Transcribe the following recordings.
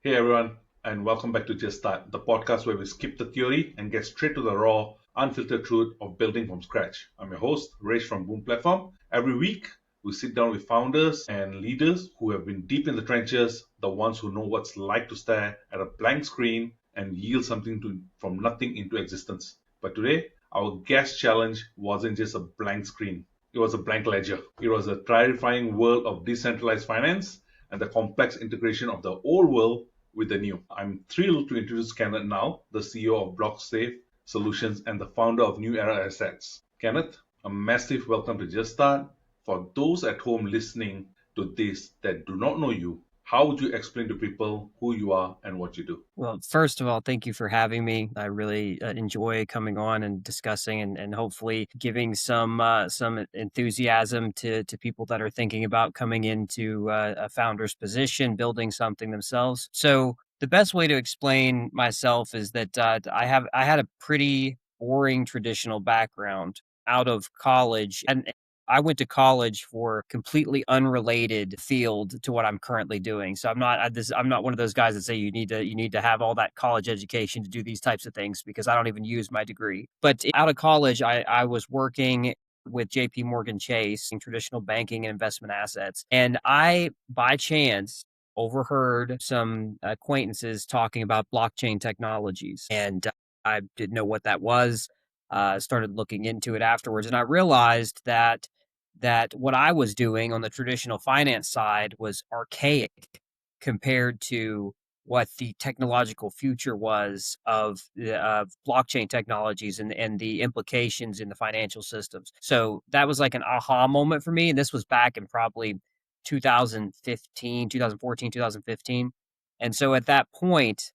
Hey everyone, and welcome back to Just Start, the podcast where we skip the theory and get straight to the raw, unfiltered truth of building from scratch. I'm your host, Rach from Boom Platform. Every week, we sit down with founders and leaders who have been deep in the trenches, the ones who know what's like to stare at a blank screen and yield from nothing into existence. But today, our guest challenge wasn't just a blank screen. It was a blank ledger. It was a terrifying world of decentralized finance and the complex integration of the old world with the new. I'm thrilled to introduce Kenneth now, the CEO of BlockSafe Solutions and the founder of New Era Assets. Kenneth, a massive welcome to Just Start. For those at home listening to this that do not know you, how would you explain to people who you are and what you do? Well, first of all, thank you for having me. I really enjoy coming on and discussing and hopefully giving some enthusiasm to people that are thinking about coming into a founder's position, building something themselves. So the best way to explain myself is that I had a pretty boring traditional background out of college, and I went to college for completely unrelated field to what I'm currently doing. So I'm not one of those guys that say you need to have all that college education to do these types of things, because I don't even use my degree. But out of college, I was working with JP Morgan Chase in traditional banking and investment assets. And I, by chance, overheard some acquaintances talking about blockchain technologies. And I didn't know what that was. Started looking into it afterwards, and I realized that what I was doing on the traditional finance side was archaic compared to what the technological future was of blockchain technologies and the implications in the financial systems. So that was like an aha moment for me. And this was back in probably 2015, 2014, 2015. And so at that point,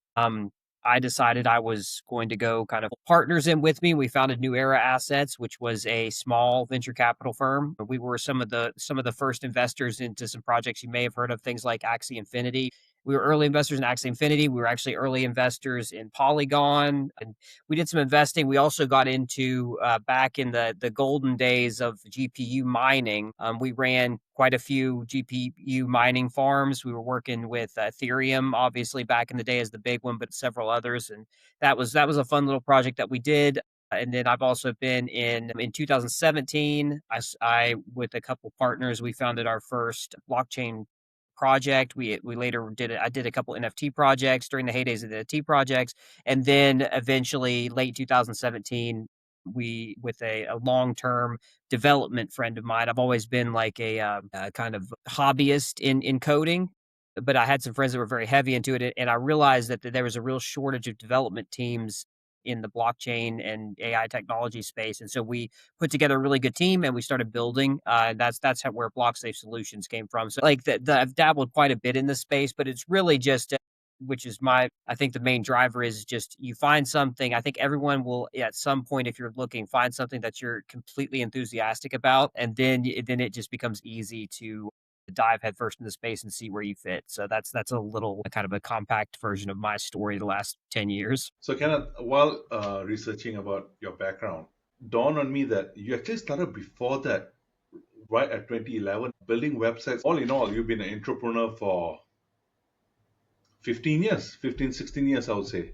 I decided I was going to go kind of partners in with me. We founded New Era Assets, which was a small venture capital firm. We were some of the first investors into some projects you may have heard of, things like Axie Infinity. We were early investors in Axie Infinity. We were actually early investors in Polygon, and we did some investing. We also got into back in the golden days of GPU mining. We ran quite a few GPU mining farms. We were working with Ethereum, obviously back in the day as the big one, but several others, and that was a fun little project that we did. And then I've also been in 2017. I with a couple partners, we founded our first blockchain project. We later did it. I did a couple NFT projects during the heydays of the NFT projects, and then eventually late 2017, we with a long term development friend of mine. I've always been like a kind of hobbyist in coding, but I had some friends that were very heavy into it, and I realized that there was a real shortage of development teams in the blockchain and AI technology space. And so we put together a really good team and we started building. That's where BlockSafe Solutions came from. So like I've dabbled quite a bit in this space, but it's really just which is I think the main driver is just you find something. I think everyone will at some point, if you're looking, find something that you're completely enthusiastic about, and then it just becomes easy to dive headfirst into space and see where you fit. So that's a little kind of a compact version of my story the last 10 years. So, Kenneth, while researching about your background, dawned on me that you actually started before that, right at 2011, building websites. All in all, you've been an entrepreneur for 15 years, 15, 16 years, I would say.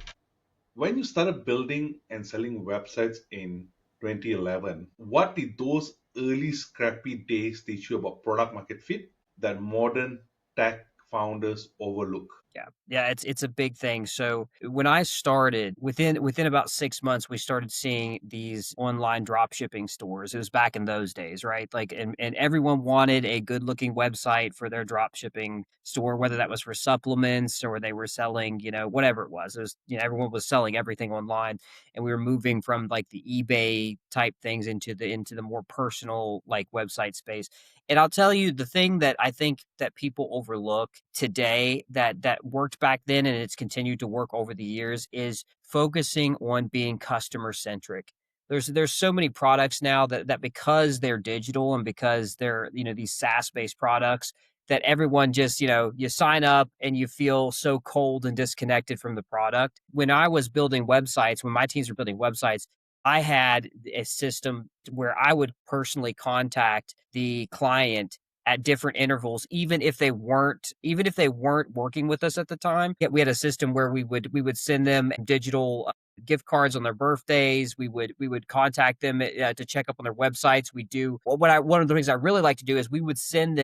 When you started building and selling websites in 2011, what did those early scrappy days teach you about product market fit that modern tech founders overlook? Yeah, it's a big thing. So when I started, within about 6 months, we started seeing these online drop shipping stores. It was back in those days, right? Like, and everyone wanted a good looking website for their drop shipping store, whether that was for supplements or they were selling, whatever it was. It was, everyone was selling everything online, and we were moving from like the eBay type things into the more personal like website space. And I'll tell you the thing that I think that people overlook today that worked back then and it's continued to work over the years is focusing on being customer centric. There's so many products now that because they're digital and because they're, these SaaS based products, that everyone just, you sign up and you feel so cold and disconnected from the product. When I was building websites, when my teams were building websites, I had a system where I would personally contact the client at different intervals, even if they weren't working with us at the time. Yet we had a system where we would send them digital gift cards on their birthdays. We would contact them to check up on their websites. One of the things I really like to do is we would send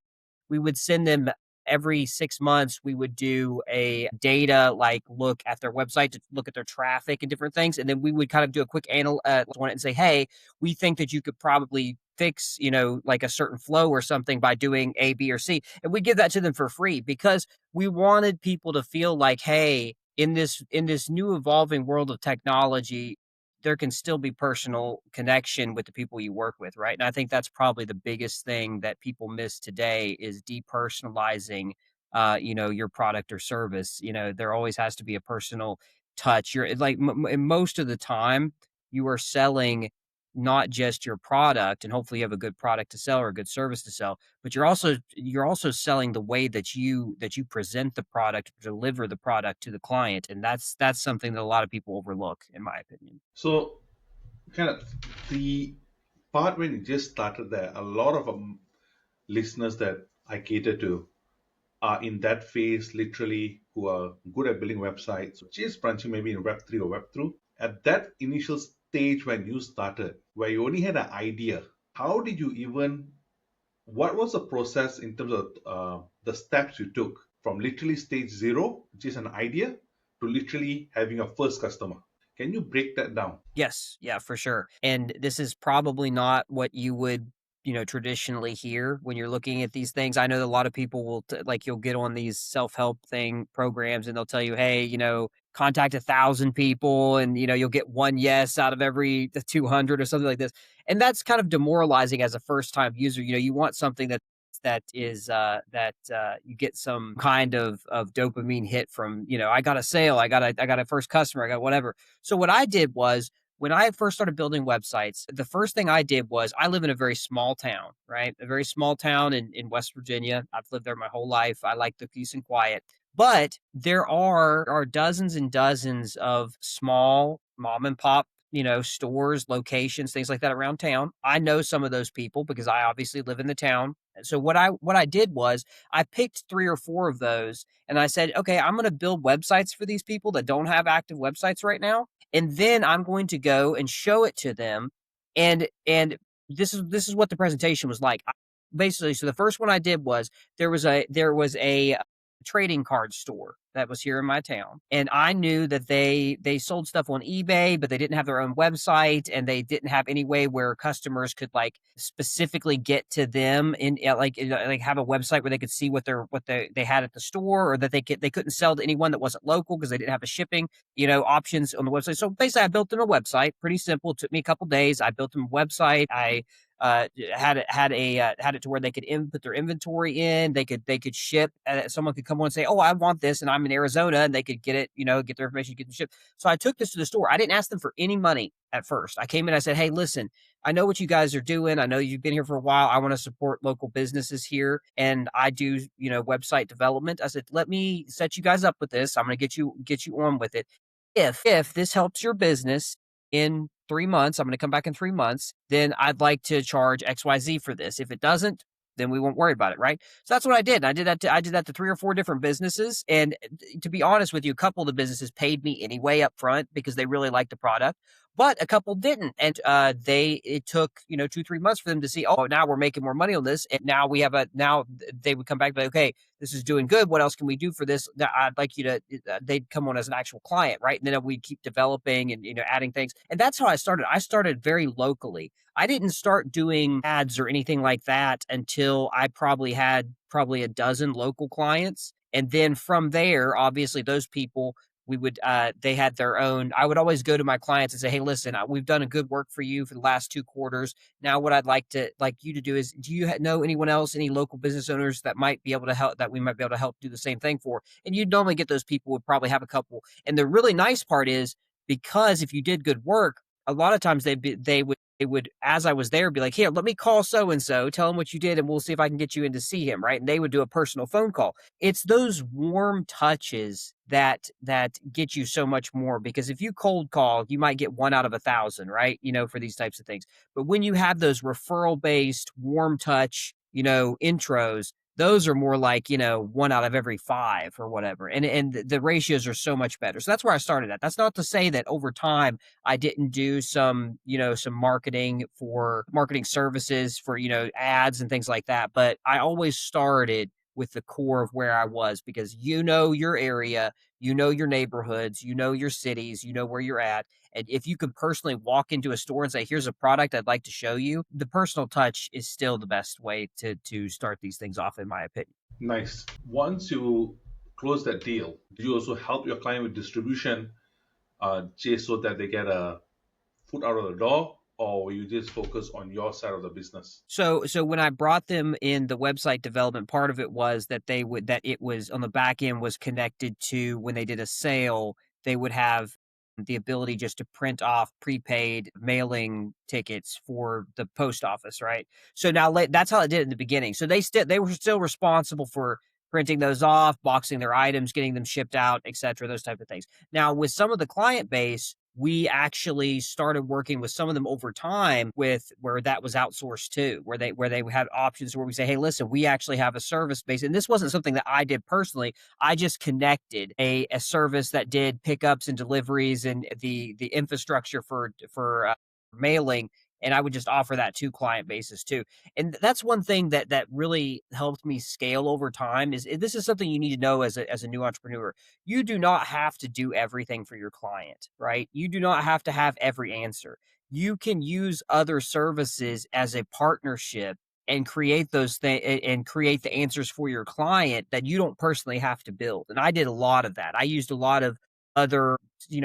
them every 6 months. We would do a data like look at their website to look at their traffic and different things, and then we would kind of do a quick on it and say, hey, we think that you could probably fix, like a certain flow or something by doing A, B, or C. And we give that to them for free because we wanted people to feel like, hey, in this new evolving world of technology, there can still be personal connection with the people you work with, right? And I think that's probably the biggest thing that people miss today is depersonalizing, your product or service. There always has to be a personal touch. You're like most of the time, you are selling not just your product, and hopefully you have a good product to sell or a good service to sell, but you're also selling the way that you present the product, deliver the product to the client, and that's something that a lot of people overlook, in my opinion. So, kind of the part when you just started there, a lot of listeners that I cater to are in that phase, literally, who are good at building websites, just branching maybe in Web3 or Web2. At that initial stage when you started, where you only had an idea, how did you even, what was the process in terms of the steps you took from literally stage zero, which is an idea, to literally having a first customer? Can you break that down? Yes, yeah, for sure. And this is probably not what you would, traditionally hear when you're looking at these things. I know that a lot of people like you'll get on these self-help thing programs and they'll tell you, hey, contact 1,000 people and you'll get one yes out of every 200 or something like this. And that's kind of demoralizing as a first-time user. You want something that you get some kind of dopamine hit from, I got a sale, I got a first customer, I got whatever. So what I did was when I first started building websites, the first thing I did was I live in a very small town, right? A very small town in West Virginia. I've lived there my whole life. I like the peace and quiet. But there are dozens and dozens of small mom and pop, stores, locations, things like that around town. I know some of those people because I obviously live in the town. So what I did was I picked 3 or 4 of those and I said, okay, I'm going to build websites for these people that don't have active websites right now, and then I'm going to go and show it to them. And this is what the presentation was like. Basically, so the first one I did was there was a trading card store that was here in my town, and I knew that they sold stuff on eBay, but they didn't have their own website, and they didn't have any way where customers could like specifically get to them in like have a website where they could see what they had at the store, or that they couldn't sell to anyone that wasn't local because they didn't have the shipping options on the website. So basically, I built them a website. Pretty simple. It took me a couple days. I built them a website. I had it to where they could put their inventory in. They could ship. Someone could come on and say, "Oh, I want this," and I'm in Arizona, and they could get it. Get their information, get the ship. So I took this to the store. I didn't ask them for any money at first. I came in. I said, "Hey, listen, I know what you guys are doing. I know you've been here for a while. I want to support local businesses here, and I do website development." I said, "Let me set you guys up with this. I'm going to get you on with it. If this helps your business in 3 months, I'm going to come back in 3 months, then I'd like to charge XYZ for this. If it doesn't, then we won't worry about it." Right. So that's what I did. And I did that to 3 or 4 different businesses. And to be honest with you, a couple of the businesses paid me anyway up front because they really liked the product, but a couple didn't. And it took, 2, 3 months for them to see, oh, now we're making more money on this. And now they would come back and be like, okay, this is doing good. What else can we do for this? I'd like you to, they'd come on as an actual client, right? And then we'd keep developing and, adding things. And that's how I started. I started very locally. I didn't start doing ads or anything like that until I probably had a dozen local clients. And then from there, obviously those people, they had their own. I would always go to my clients and say, "Hey, listen, we've done a good work for you for the last 2 quarters. Now, what I'd like you to do is, do you know anyone else, any local business owners that might be able to help, that we might be able to help do the same thing for?" And you'd normally get those people would probably have a couple. And the really nice part is because if you did good work, a lot of times they would, as I was there, be like, "Here, let me call so and so, tell him what you did, and we'll see if I can get you in to see him." Right? And they would do a personal phone call. It's those warm touches that get you so much more, because if you cold call, you might get 1 out of 1,000, right? For these types of things. But when you have those referral based warm touch, intros, those are more like, 1 out of every 5 or whatever. And the ratios are so much better. So that's where I started at. That's not to say that over time I didn't do some marketing services for, ads and things like that. But I always started with the core of where I was, because your area, your neighborhoods, your cities, where you're at. And if you could personally walk into a store and say, here's a product I'd like to show you, the personal touch is still the best way to start these things off, in my opinion. Nice. Once you close that deal, do you also help your client with distribution, just so that they get a foot out of the door, or you just focus on your side of the business? So when I brought them in, the website development, part of it was that it was on the back end, was connected to when they did a sale, they would have the ability just to print off prepaid mailing tickets for the post office, right? So now that's how it did in the beginning. So they were still responsible for printing those off, boxing their items, getting them shipped out, etc., those type of things. Now, with some of the client base, we actually started working with some of them over time, with where that was outsourced too, where they had options where we say, hey, listen, we actually have a service base. And this wasn't something that I did personally. I just connected a service that did pickups and deliveries and the infrastructure for mailing. And I would just offer that to client bases too. And that's one thing that really helped me scale over time. Is this is something you need to know as a new entrepreneur. You do not have to do everything for your client, right? You do not have to have every answer. You can use other services as a partnership and create those things and create the answers for your client that you don't personally have to build. And I did a lot of that. I used a lot of other,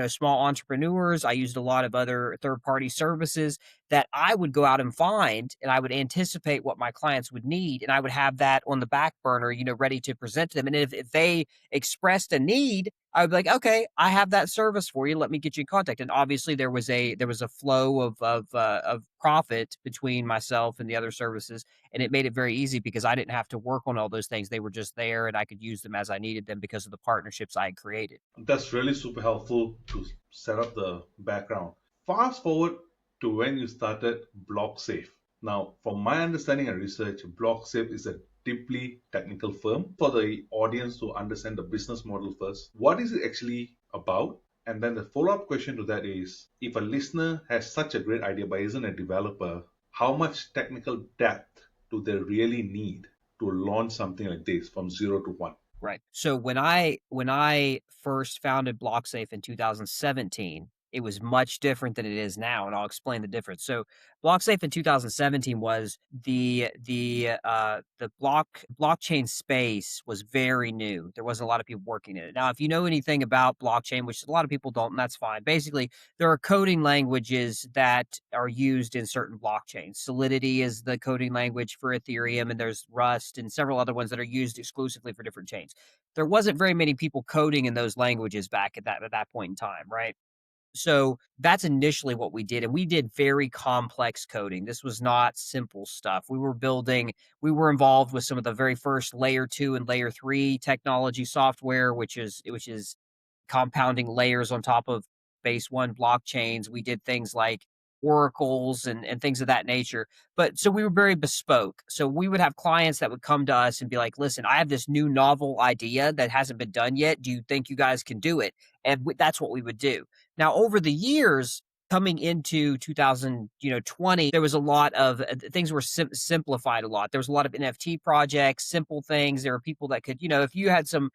small entrepreneurs. I used a lot of other third party services that I would go out and find, and I would anticipate what my clients would need. And I would have that on the back burner, ready to present to them. And if they expressed a need, I would be like, okay, I have that service for you. Let me get you in contact. And obviously there was a flow of profit between myself and the other services. And it made it very easy because I didn't have to work on all those things. They were just there and I could use them as I needed them because of the partnerships I had created. That's really super helpful to set up the background. Fast forward to when you started BlockSafe. Now, from my understanding and research, BlockSafe is a deeply technical firm. For the audience to understand the business model first, what is it actually about? And then the follow-up question to that is, if a listener has such a great idea but isn't a developer, how much technical depth do they really need to launch something like this from 0 to 1? Right. So when I first founded BlockSafe in 2017, it was much different than it is now, and I'll explain the difference. So BlockSafe in 2017 was the blockchain space was very new. There wasn't a lot of people working in it. Now, if you know anything about blockchain, which a lot of people don't, and that's fine. Basically, there are coding languages that are used in certain blockchains. Solidity is the coding language for Ethereum, and there's Rust and several other ones that are used exclusively for different chains. There wasn't very many people coding in those languages back at that point in time, right? So that's initially what we did. And we did very complex coding. This was not simple stuff. We were involved with some of the very first layer 2 and layer 3 technology software, which is compounding layers on top of base 1 blockchains. We did things like oracles and things of that nature. But so we were very bespoke. So we would have clients that would come to us and be like, listen, I have this new novel idea that hasn't been done yet. Do you think you guys can do it? And that's what we would do. Now, over the years, coming into 2020, there was a lot of things were simplified a lot. There was a lot of NFT projects, simple things. There were people that could, if you had some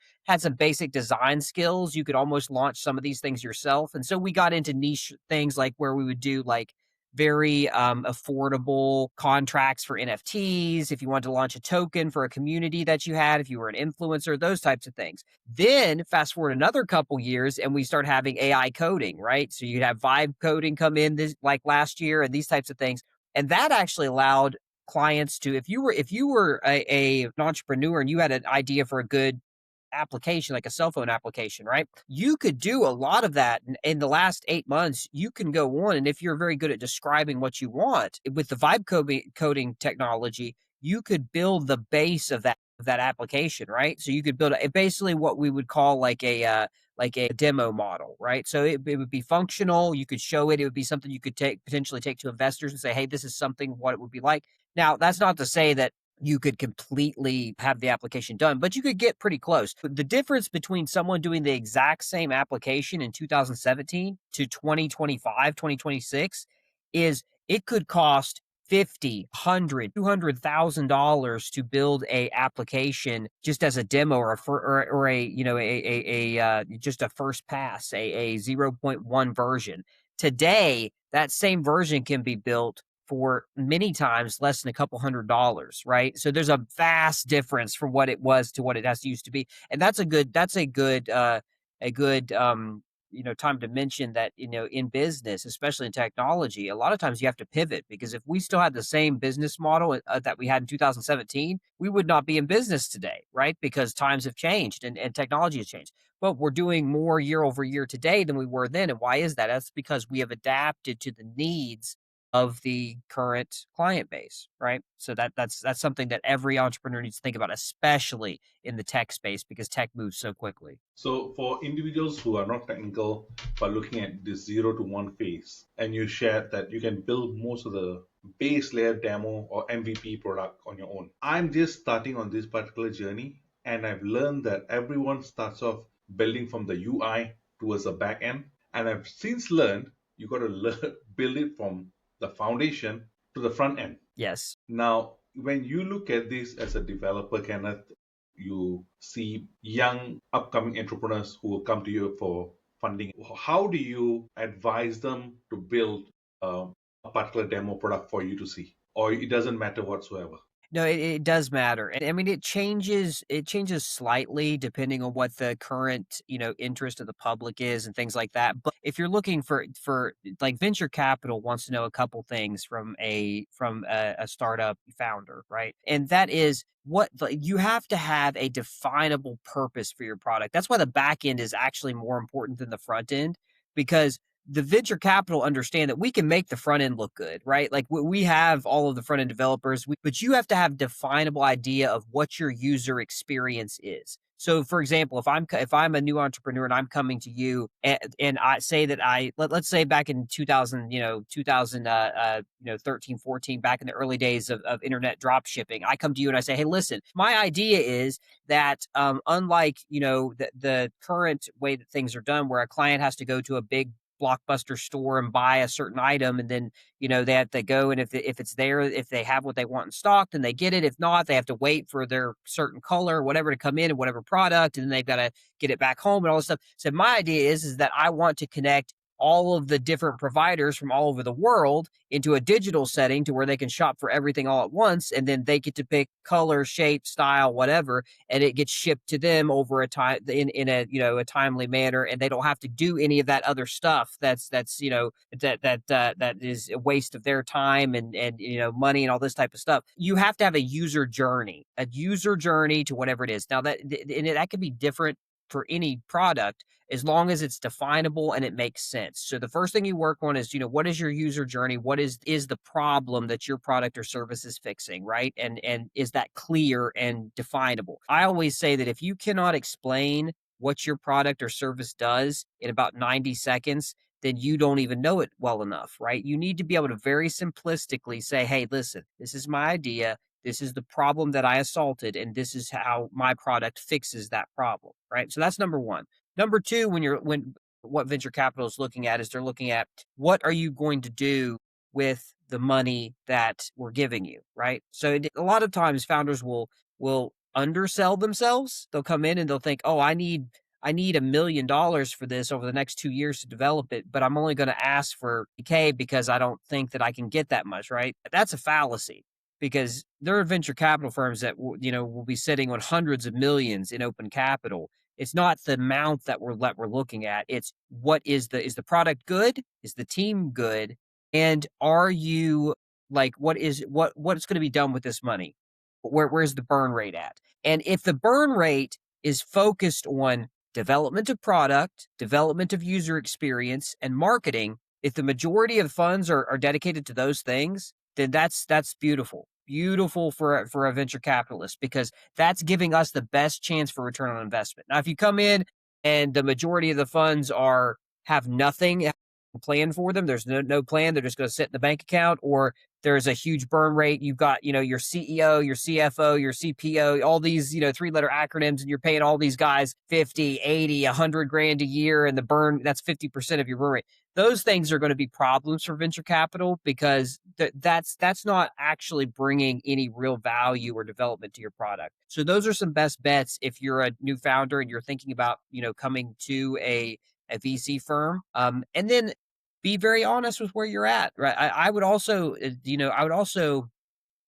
basic design skills, you could almost launch some of these things yourself. And so we got into niche things like where we would do like very affordable contracts for NFTs. If you wanted to launch a token for a community that you had, if you were an influencer, those types of things. Then fast forward another couple years and we start having AI coding, right? So you'd have vibe coding come in this like last year and these types of things. And that actually allowed clients to, if you were an entrepreneur and you had an idea for a good application, like a cell phone application, right? You could do a lot of that in the last 8 months. You can go on, and if you're very good at describing what you want with the vibe coding technology, you could build the base of that application, right? So you could build basically what we would call like a demo model, right? So it would be functional. You could show it. It would be something you could potentially take to investors and say, hey, this is what it would be like. Now, that's not to say that you could completely have the application done, but you could get pretty close. But the difference between someone doing the exact same application in 2017 to 2025, 2026 is it could cost 50, 100, $200,000 to build a application just as a demo or a just a first pass, a 0.1 version. Today, that same version can be built for many times less than a couple $100, right? So there's a vast difference from what it was to what it has to used to be. And a good time to mention that, in business, especially in technology, a lot of times you have to pivot, because if we still had the same business model that we had in 2017, we would not be in business today, right? Because times have changed and technology has changed. But we're doing more year over year today than we were then. And why is that? That's because we have adapted to the needs of the current client base, right? So that's something that every entrepreneur needs to think about, especially in the tech space, because tech moves so quickly. So, for individuals who are not technical but looking at this 0 to 1 phase, and you shared that you can build most of the base layer demo or MVP product on your own. I'm just starting on this particular journey, and I've learned that everyone starts off building from the UI towards the back end. And I've since learned you got to build it from the foundation to the front end. Yes. Now, when you look at this as a developer, Kenneth, you see young upcoming entrepreneurs who will come to you for funding. How do you advise them to build a particular demo product for you to see? Or it doesn't matter whatsoever? No, it does matter. And I mean, it changes slightly depending on what the current, interest of the public is and things like that. But if you're looking for like venture capital wants to know a couple things from a startup founder, right? And that is you have to have a definable purpose for your product. That's why the back end is actually more important than the front end, because the venture capital understand that we can make the front end look good, right? Like we have all of the front end developers, but you have to have definable idea of what your user experience is. So, for example, if I'm a new entrepreneur and I'm coming to you and I say that let's say back in 2000, 13, 14, back in the early days of internet drop shipping, I come to you and I say, hey, listen, my idea is that unlike the current way that things are done, where a client has to go to a big Blockbuster store and buy a certain item, and then they have to go, and if it's there, if they have what they want in stock, then they get it. If not, they have to wait for their certain color or whatever to come in and whatever product, and then they've got to get it back home and all this stuff. So my idea is that I want to connect all of the different providers from all over the world into a digital setting to where they can shop for everything all at once, and then they get to pick color, shape, style, whatever, and it gets shipped to them over a time in a timely manner, and they don't have to do any of that other stuff that is a waste of their time and money and all this type of stuff. You have to have a user journey to whatever it is. Now that could be different for any product, as long as it's definable and it makes sense. So the first thing you work on is, what is your user journey? What is the problem that your product or service is fixing, right? And is that clear and definable? I always say that if you cannot explain what your product or service does in about 90 seconds, then you don't even know it well enough, right? You need to be able to very simplistically say, hey, listen, this is my idea. This is the problem that I assaulted, and this is how my product fixes that problem, right? So that's number one. Number two, when what venture capital is looking at is they're looking at what are you going to do with the money that we're giving you, right? So a lot of times founders will undersell themselves. They'll come in and they'll think, oh, I need $1 million for this over the next 2 years to develop it, but I'm only going to ask for K because I don't think that I can get that much, right? That's a fallacy, because there are venture capital firms that will be sitting on hundreds of millions in open capital. It's not the amount that we're looking at. It's what is the product good? Is the team good? And are you what's going to be done with this money? Where's the burn rate at? And if the burn rate is focused on development of product, development of user experience, and marketing, if the majority of funds are dedicated to those things, then that's beautiful. Beautiful for a venture capitalist, because that's giving us the best chance for return on investment. Now, if you come in and the majority of the funds have nothing plan for them. There's no plan. They're just going to sit in the bank account, or there's a huge burn rate. You've got, your CEO, your CFO, your CPO, all these, 3-letter acronyms, and you're paying all these guys 50, 80, 100 grand a year, and the burn, that's 50% of your burn rate. Those things are going to be problems for venture capital because that's not actually bringing any real value or development to your product. So those are some best bets if you're a new founder and you're thinking about, coming to a VC firm. And then be very honest with where you're at, right? I would also, I would also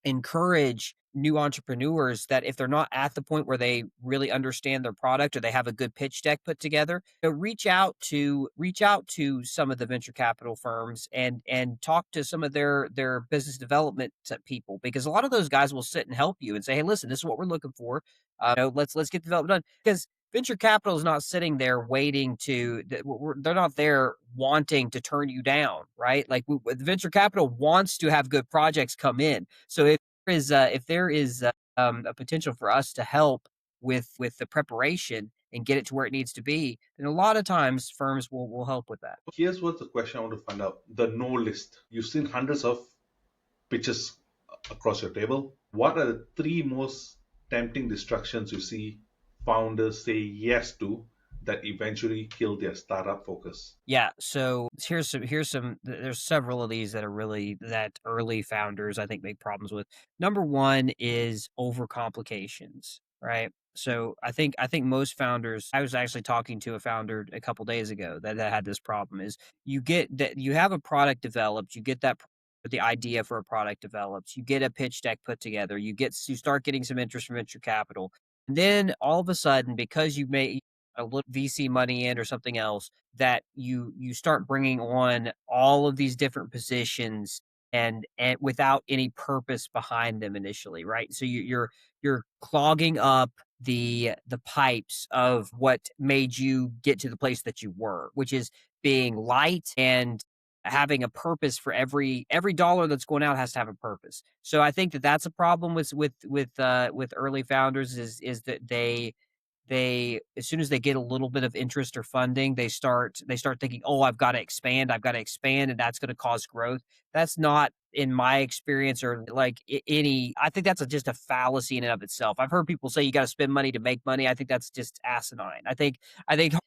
encourage new entrepreneurs that if they're not at the point where they really understand their product or they have a good pitch deck put together, reach out to some of the venture capital firms and talk to some of their business development people, because a lot of those guys will sit and help you and say, hey, listen, this is what we're looking for. Let's get development done, because venture capital is not sitting there waiting they're not there wanting to turn you down, right? Like the venture capital wants to have good projects come in. So if there is a potential for us to help with the preparation and get it to where it needs to be, then a lot of times firms will help with that. Here's what's the question I want to find out: the no list. You've seen hundreds of pitches across your table. What are the three most tempting distractions you see founders say yes to that eventually kill their startup focus? Yeah, so there's several of these that are really that early founders I think make problems with. Number one is overcomplications, right? So I think most founders, I was actually talking to a founder a couple days ago that had this problem, is you have a product developed, you get the idea for a product developed, you get a pitch deck put together, you start getting some interest from venture capital. And then all of a sudden, because you made a little VC money in or something else, that you start bringing on all of these different positions and without any purpose behind them initially, right? So you're clogging up the pipes of what made you get to the place that you were, which is being light and having a purpose. For every dollar that's going out has to have a purpose. So I think that's a problem with early founders, is that they as soon as they get a little bit of interest or funding, they start thinking, oh, I've got to expand, and that's going to cause growth. That's not, in my experience, or like any, I think that's just a fallacy in and of itself. I've heard people say you got to spend money to make money. I think that's just asinine. I think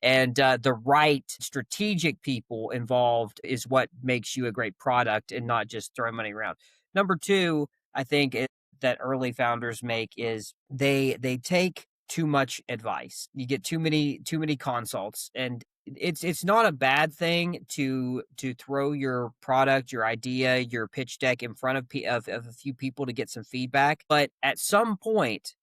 and the right strategic people involved is what makes you a great product, and not just throwing money around. Number two, I think that early founders make is they take too much advice. You get too many consults, and it's not a bad thing to throw your product, your idea, your pitch deck in front of a few people to get some feedback. But at some point,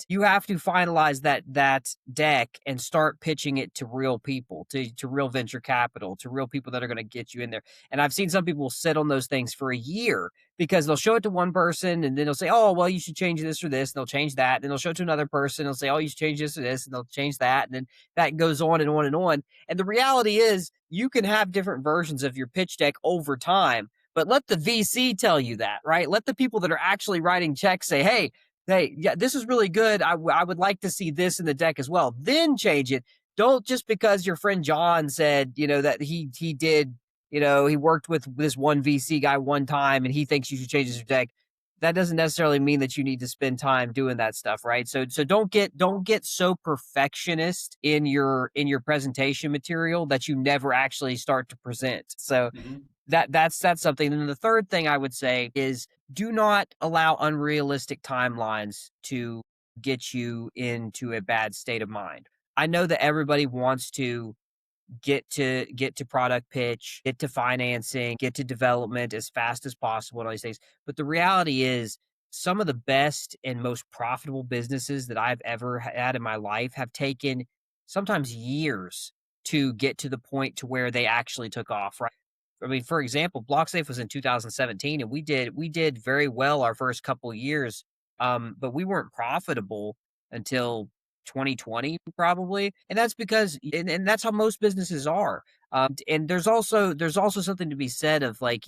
you have to finalize that deck and start pitching it to real people, to real venture capital, to real people that are going to get you in there. And I've seen some people sit on those things for a year, because they'll show it to one person and then they'll say, oh, well, you should change this or this. And they'll change that. And then they'll show it to another person. They'll say, oh, you should change this or this. And they'll change that. And then that goes on and on and on. And the reality is, you can have different versions of your pitch deck over time, but let the VC tell you that, right? Let the people that are actually writing checks say, hey, yeah, this is really good. I would like to see this in the deck as well. Then change it. Don't, just because your friend John said, that he did, he worked with this one VC guy one time and he thinks you should change his deck. That doesn't necessarily mean that you need to spend time doing that stuff, right? So don't get so perfectionist in your presentation material that you never actually start to present. So Mhm. that's something. And then the third thing I would say is, do not allow unrealistic timelines to get you into a bad state of mind. I know that everybody wants to get to product pitch, get to financing, get to development as fast as possible, and all these things. But the reality is, some of the best and most profitable businesses that I've ever had in my life have taken sometimes years to get to the point to where they actually took off, right? I mean, for example, BlockSafe was in 2017, and we did very well our first couple of years, but we weren't profitable until 2020 probably, and that's because, and that's how most businesses are. And there's also something to be said of, like,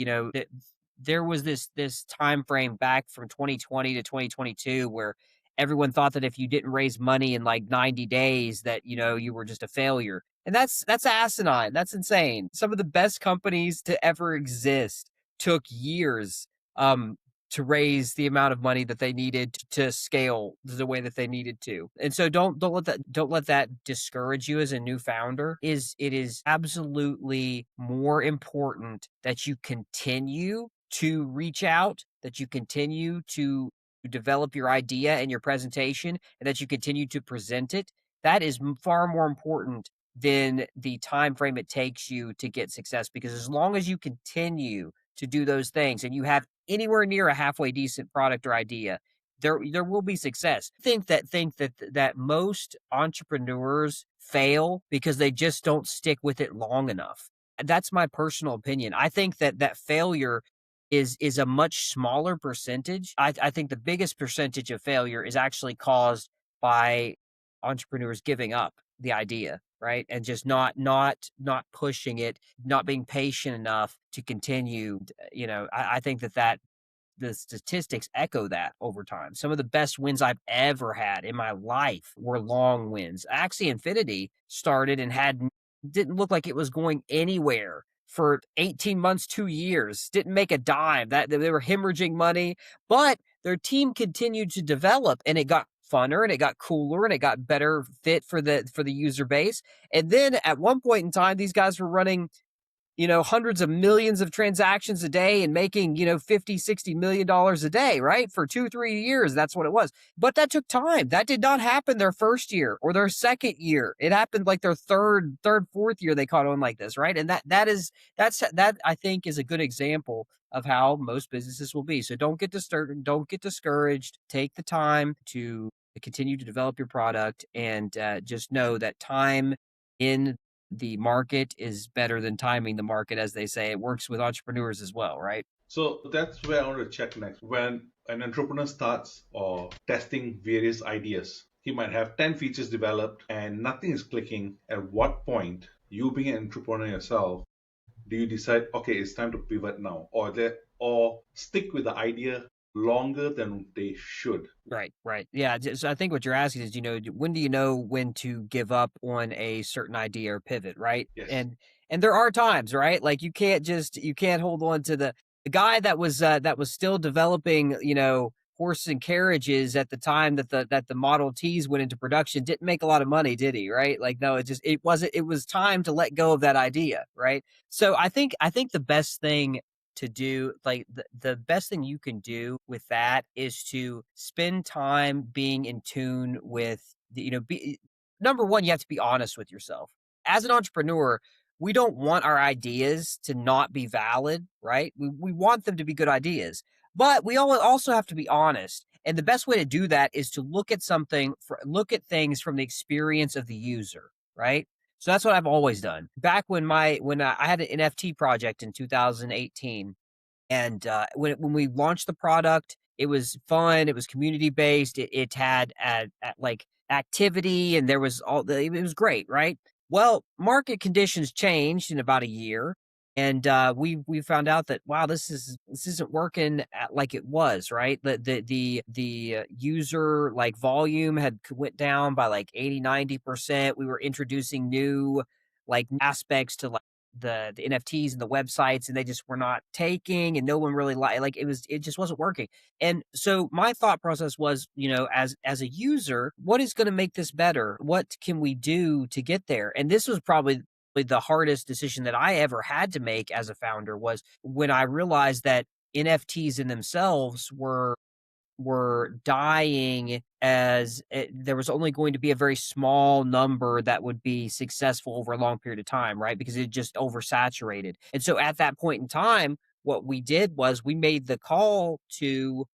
there was this time frame back from 2020 to 2022 where everyone thought that if you didn't raise money in like 90 days, that you were just a failure. And that's asinine. That's insane. Some of the best companies to ever exist took years um to raise the amount of money that they needed to scale the way that they needed to. And so don't let that discourage you as a new founder. It is absolutely more important that you continue to reach out, that you continue to develop your idea and your presentation, and that you continue to present it. That is far more important than the time frame it takes you to get success, because as long as you continue to do those things and you have anywhere near a halfway decent product or idea, there will be success. Think that most entrepreneurs fail because they just don't stick with it long enough. That's my personal opinion. I think that failure is a much smaller percentage. I think the biggest percentage of failure is actually caused by entrepreneurs giving up the idea, right? And just not pushing it, not being patient enough to continue. I think that the statistics echo that over time. Some of the best wins I've ever had in my life were long wins. Axie Infinity started and didn't look like it was going anywhere for 18 months, 2 years, didn't make a dime. That they were hemorrhaging money, but their team continued to develop and it got funner and it got cooler and it got better fit for the user base. And then at one point in time, these guys were running hundreds of millions of transactions a day and making, 50, $60 million a day, right? For 2, 3 years, that's what it was. But that took time. That did not happen their first year or their second year. It happened like their third, fourth year they caught on like this, right? And that I think is a good example of how most businesses will be. So don't get disturbed, don't get discouraged. Take the time to continue to develop your product, and just know that time in the market is better than timing the market, as they say. It works with entrepreneurs as well, right? So that's where I want to check next. When an entrepreneur starts or testing various ideas, he might have 10 features developed and nothing is clicking. At what point, you being an entrepreneur yourself, do you decide, okay, it's time to pivot now, or stick with the idea longer than they should? Right, right. Yeah. So I think what you're asking is, when do you know when to give up on a certain idea or pivot, right? Yes. And there are times, right? Like you can't hold on to the guy that was still developing, horses and carriages at the time that the Model Ts went into production, didn't make a lot of money, did he? Right? Like, no, it was time to let go of that idea, right? So I think the best thing to do, like the best thing you can do with that is to spend time being in tune with be number one, you have to be honest with yourself. As an entrepreneur, we don't want our ideas to not be valid, right? We want them to be good ideas, but we also have to be honest. And the best way to do that is to look at things from the experience of the user, right? So that's what I've always done. Back when I had an NFT project in 2018, and when we launched the product, it was fun. It was community based. It had like activity, and there was it was great, right? Well, market conditions changed in about a year, and we found out that, wow, this isn't working like it was, right? The user like volume went down by like 80, 90%. We were introducing new like aspects to like the NFTs and the websites, and they just were not taking, and no one really it just wasn't working. And so my thought process was, as a user, what is going to make this better? What can we do to get there? And this was probably the hardest decision that I ever had to make as a founder, was when I realized that NFTs in themselves were dying, as there was only going to be a very small number that would be successful over a long period of time, right? Because it just oversaturated. And so at that point in time, what we did was we made the call to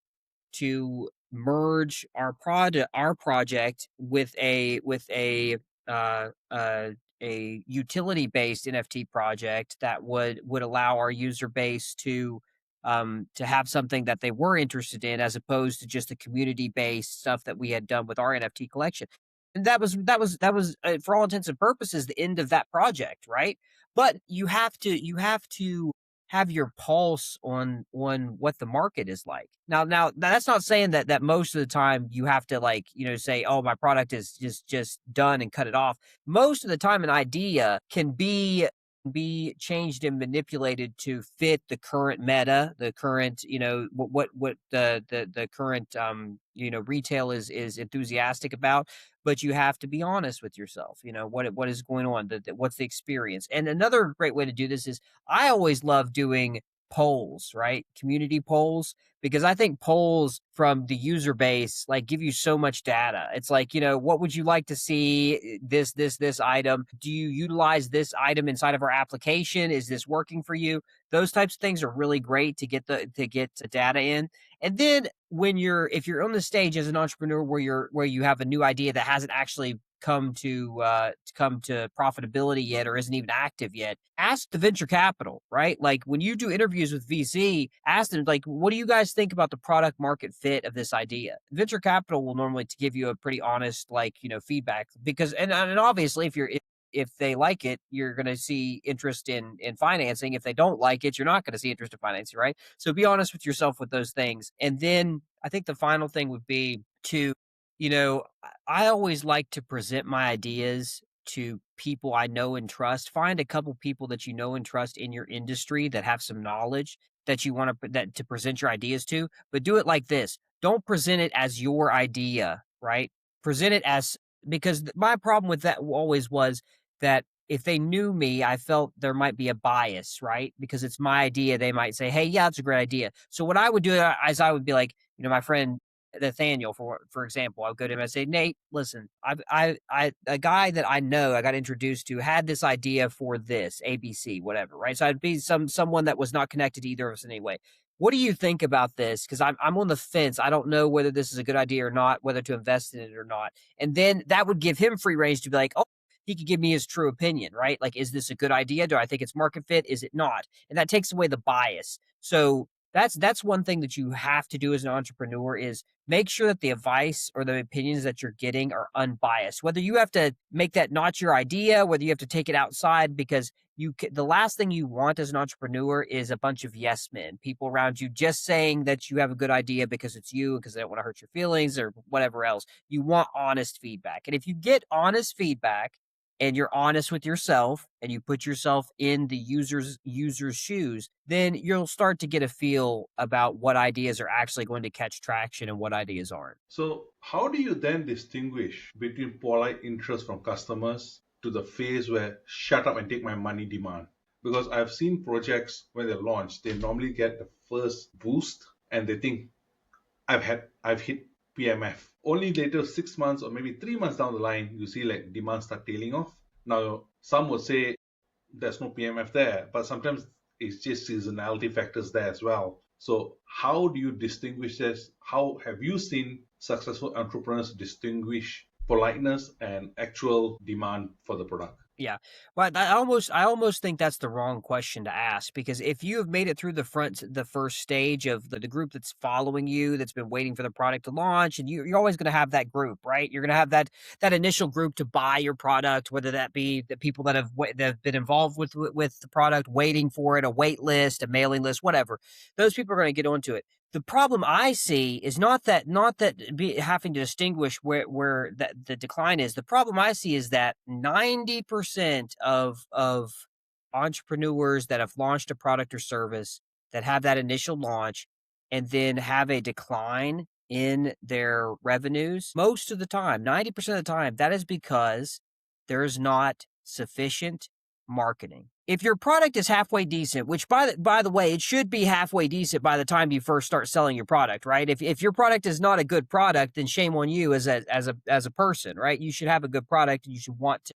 merge our project with uh, uh, a utility based NFT project that would allow our user base to have something that they were interested in, as opposed to just the community based stuff that we had done with our NFT collection. And that was for all intents and purposes the end of that project, right? But you have to have your pulse on what the market is like. Now that's not saying that most of the time you have to, like, say, oh, my product is just done and cut it off. Most of the time an idea can be changed and manipulated to fit the current meta, the current, what the current retail is enthusiastic about. But you have to be honest with yourself. What is going on, what's the experience. And another great way to do this is, I always love doing polls, right? Community polls, because I think polls from the user base like give you so much data. It's like, what would you like to see, this item? Do you utilize this item inside of our application? Is this working for you? Those types of things are really great to get the data in. And then if you're on the stage as an entrepreneur where you have a new idea that hasn't actually come to profitability yet, or isn't even active yet, ask the venture capital, right? Like, when you do interviews with VC, ask them, like, what do you guys think about the product market fit of this idea? Venture capital will normally give you a pretty honest, like, feedback, because and obviously if they like it, you're going to see interest in financing. If they don't like it, you're not going to see interest in financing, right? So be honest with yourself with those things. And then I think the final thing would be to, I always like to present my ideas to people I know and trust. Find a couple people that you know and trust in your industry that have some knowledge that you want to present your ideas to, but do it like this. Don't present it as your idea, right? Present it as, because my problem with that always was that if they knew me, I felt there might be a bias, right? Because it's my idea. They might say, hey, yeah, it's a great idea. So what I would do is I would be like, my friend Nathaniel, for example, I would go to him and say, Nate, listen, a guy that I know, I got introduced to, had this idea for this ABC, whatever, right? So I'd be someone that was not connected to either of us in any way. What do you think about this? Because I'm on the fence. I don't know whether this is a good idea or not, whether to invest in it or not. And then that would give him free range to be like, oh, he could give me his true opinion, right? Like, is this a good idea? Do I think it's market fit? Is it not? And that takes away the bias. So that's one thing that you have to do as an entrepreneur, is make sure that the advice or the opinions that you're getting are unbiased. Whether you have to make that not your idea, whether you have to take it outside, because the last thing you want as an entrepreneur is a bunch of yes men, people around you just saying that you have a good idea because it's you, because they don't want to hurt your feelings or whatever else. You want honest feedback. And if you get honest feedback, and you're honest with yourself, and you put yourself in the user's shoes, then you'll start to get a feel about what ideas are actually going to catch traction and what ideas aren't. So, how do you then distinguish between polite interest from customers to the phase where shut up and take my money demand? Because I've seen projects when they launch, they normally get the first boost and they think, I've hit PMF. Only later, 6 months or maybe 3 months down the line, you see like demand start tailing off. Now, some would say there's no PMF there, but sometimes it's just seasonality factors there as well. So how do you distinguish this? How have you seen successful entrepreneurs distinguish politeness and actual demand for the product? Yeah. Well, I almost think that's the wrong question to ask, because if you have made it through the first stage of the group that's following you, that's been waiting for the product to launch, and you're always going to have that group, right? You're going to have that initial group to buy your product, whether that be the people that have been involved with the product, waiting for it, a wait list, a mailing list, whatever. Those people are going to get onto it. The problem I see is not that having to distinguish where the decline is. The problem I see is that 90% of entrepreneurs that have launched a product or service, that have that initial launch and then have a decline in their revenues, most of the time, 90% of the time, that is because there is not sufficient marketing. If your product is halfway decent, which by the way, it should be halfway decent by the time you first start selling your product, right? If your product is not a good product, then shame on you as a person, right? You should have a good product, and you should want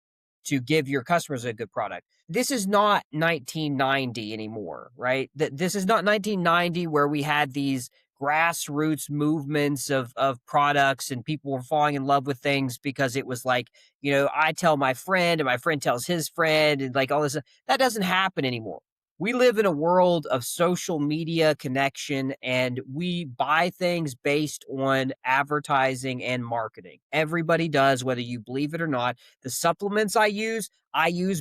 to give your customers a good product. This is not 1990 anymore, right? This is not 1990 where we had these grassroots movements of products and people were falling in love with things because it was like, I tell my friend and my friend tells his friend and like all this. That doesn't happen anymore. we live in a world of social media connection, and we buy things based on advertising and marketing. Everybody does, whether you believe it or not. The supplements I use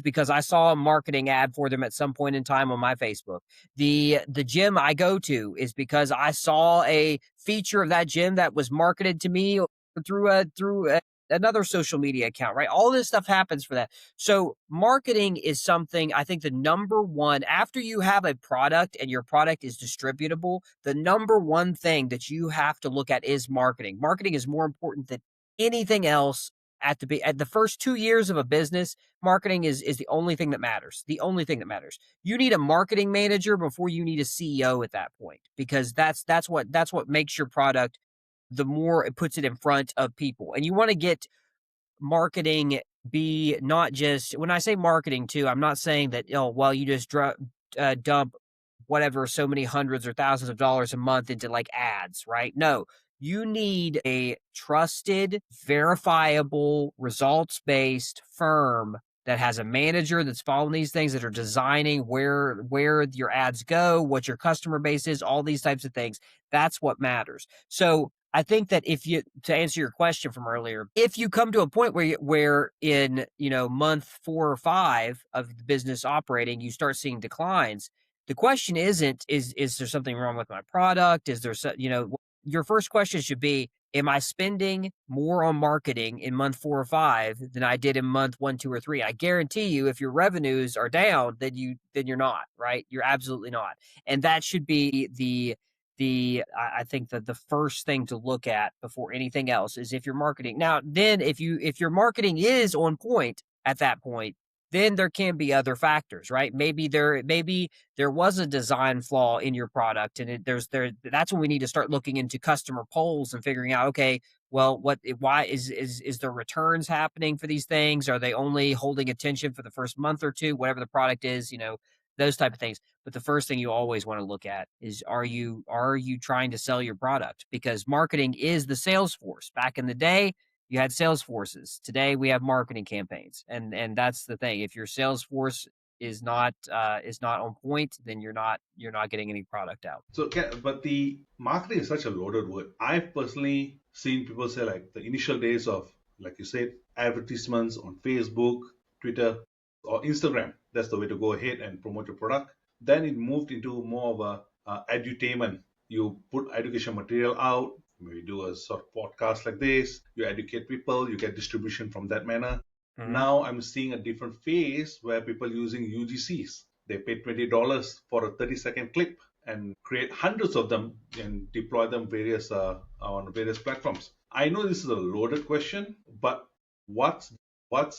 because I saw a marketing ad for them at some point in time on my Facebook. The gym I go to is because I saw a feature of that gym that was marketed to me through another social media account, right? All this stuff happens for that. So marketing is something, I think, the number one, after you have a product and your product is distributable, the number one thing that you have to look at is marketing. Marketing is more important than anything else. At the first 2 years of a business, marketing is the only thing that matters. The only thing that matters. You need a marketing manager before you need a CEO at that point, because that's what makes your product, the more it puts it in front of people. And you want to get marketing be not just, when I say marketing too, I'm not saying that, oh, well, you just dump whatever, so many hundreds or thousands of dollars a month into like ads, right? No, you need a trusted, verifiable, results based firm that has a manager that's following these things, that are designing where your ads go, what your customer base is, all these types of things. That's what matters. So I think that to answer your question from earlier, if you come to a point where in, month 4 or 5 of the business operating, you start seeing declines, the question isn't, is there something wrong with my product? Is there, your first question should be, am I spending more on marketing in month 4 or 5 than I did in month 1, 2, or 3? I guarantee you, if your revenues are down, then you're not, right? You're absolutely not. And that should be I think that the first thing to look at before anything else is if your marketing. Now, then if your marketing is on point at that point, then there can be other factors, right? Maybe there was a design flaw in your product, and that's when we need to start looking into customer polls and figuring out, okay, well, why is there returns happening for these things? Are they only holding attention for the first month or two, whatever the product is, those type of things. But the first thing you always want to look at is, are you trying to sell your product? Because marketing is the sales force. Back in the day, you had sales forces. Today we have marketing campaigns. And that's the thing. If your sales force is not on point, then you're not getting any product out. So, but the marketing is such a loaded word. I've personally seen people say, like, the initial days of, like you said, advertisements on Facebook, Twitter, or Instagram. That's the way to go ahead and promote your product. Then it moved into more of a edutainment. You put education material out, maybe do a sort of podcast like this, you educate people, you get distribution from that manner. Mm-hmm. Now I'm seeing a different phase where people using UGCs. They pay $20 for a 30-second clip and create hundreds of them and deploy them on various platforms. I know this is a loaded question, but what's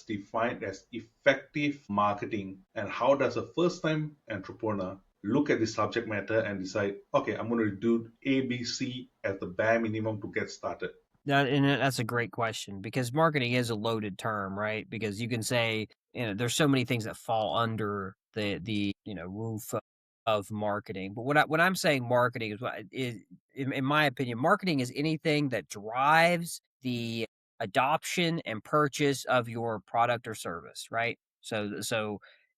defined as effective marketing, and how does a first-time entrepreneur look at the subject matter and decide, okay, I'm going to do ABC as the bare minimum to get started? That's a great question, because marketing is a loaded term, right? Because you can say, there's so many things that fall under the roof of marketing. But when I'm saying marketing is in my opinion, marketing is anything that drives the adoption and purchase of your product or service, right? So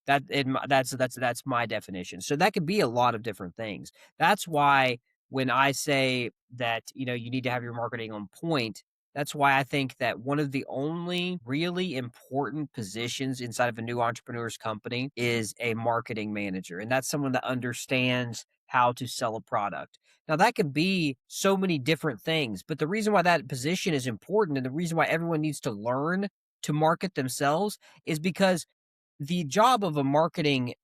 that's my definition. So that could be a lot of different things. That's why when I say that, you need to have your marketing on point, that's why I think that one of the only really important positions inside of a new entrepreneur's company is a marketing manager. And that's someone that understands how to sell a product. Now, that could be so many different things, but the reason why that position is important, and the reason why everyone needs to learn to market themselves, is because the job of a marketing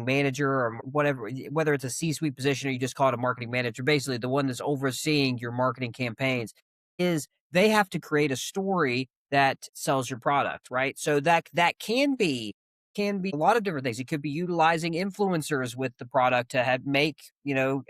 manager, or whatever, whether it's a C-suite position or you just call it a marketing manager, basically the one that's overseeing your marketing campaigns, is they have to create a story that sells your product, right? So that can be a lot of different things. It could be utilizing influencers with the product to make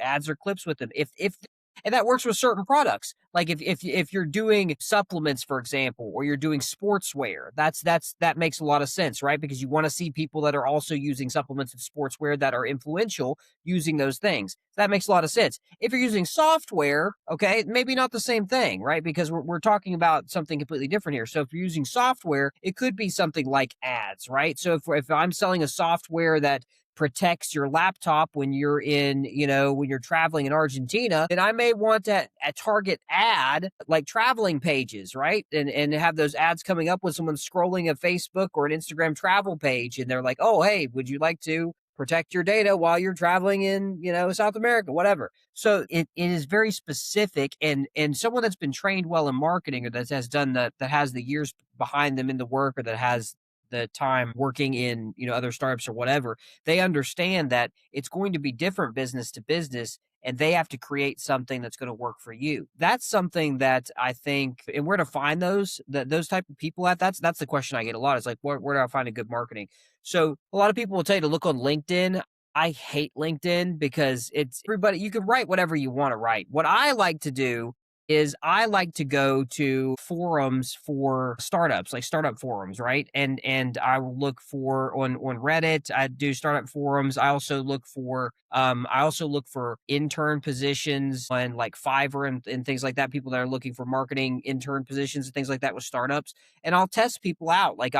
ads or clips with them. If and that works with certain products. Like if you're doing supplements, for example, or you're doing sportswear, that makes a lot of sense, right? Because you want to see people that are also using supplements and sportswear that are influential using those things. That makes a lot of sense. If you're using software, okay, maybe not the same thing, right? Because we're talking about something completely different here. So if you're using software, it could be something like ads, right? So if I'm selling a software that protects your laptop when you're in, when you're traveling in Argentina, then I may want to a target ad like traveling pages, right? And have those ads coming up when someone's scrolling a Facebook or an Instagram travel page and they're like, oh, hey, would you like to protect your data while you're traveling in, South America, whatever. So it is very specific, and someone that's been trained well in marketing or that has done that has the years behind them in the work or that has the time working in, other startups or whatever, they understand that it's going to be different business to business and they have to create something that's going to work for you. That's something that I think, and where to find those type of people at, that's the question I get a lot. It's like, where do I find a good marketing? So a lot of people will tell you to look on LinkedIn. I hate LinkedIn because it's everybody, you can write whatever you want to write. What I like to do is I like to go to forums for startups, like startup forums, right? And I will look for on Reddit. I do startup forums. I also look for intern positions on like Fiverr and things like that. People that are looking for marketing intern positions and things like that with startups. And I'll test people out. Like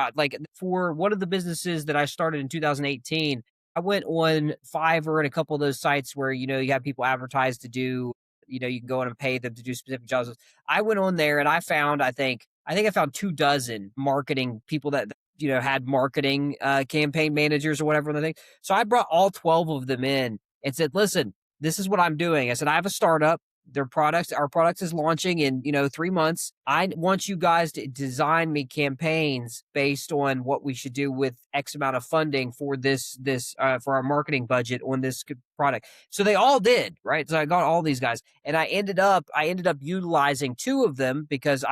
for one of the businesses that I started in 2018. I went on Fiverr and a couple of those sites where, you have people advertise to do, you can go in and pay them to do specific jobs. I went on there and I found, I think I found 24 marketing people that, had marketing campaign managers or whatever. So I brought all 12 of them in and said, listen, this is what I'm doing. I said, I have a startup. Our product is launching in, 3 months. I want you guys to design me campaigns based on what we should do with X amount of funding for for our marketing budget on this product. So they all did, right? So I got all these guys and I ended up utilizing two of them because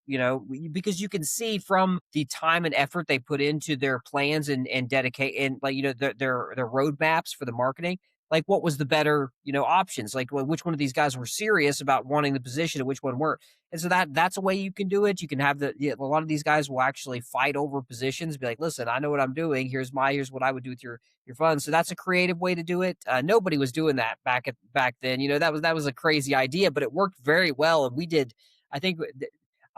because you can see from the time and effort they put into their plans and dedicate and their roadmaps for the marketing, like what was the better, options, like which one of these guys were serious about wanting the position and which one weren't. And so that's a way you can do it. You can have a lot of these guys will actually fight over positions, be like, listen, I know what I'm doing. Here's what I would do with your funds. So that's a creative way to do it. Nobody was doing that back then. That was a crazy idea, but it worked very well. And we did, I think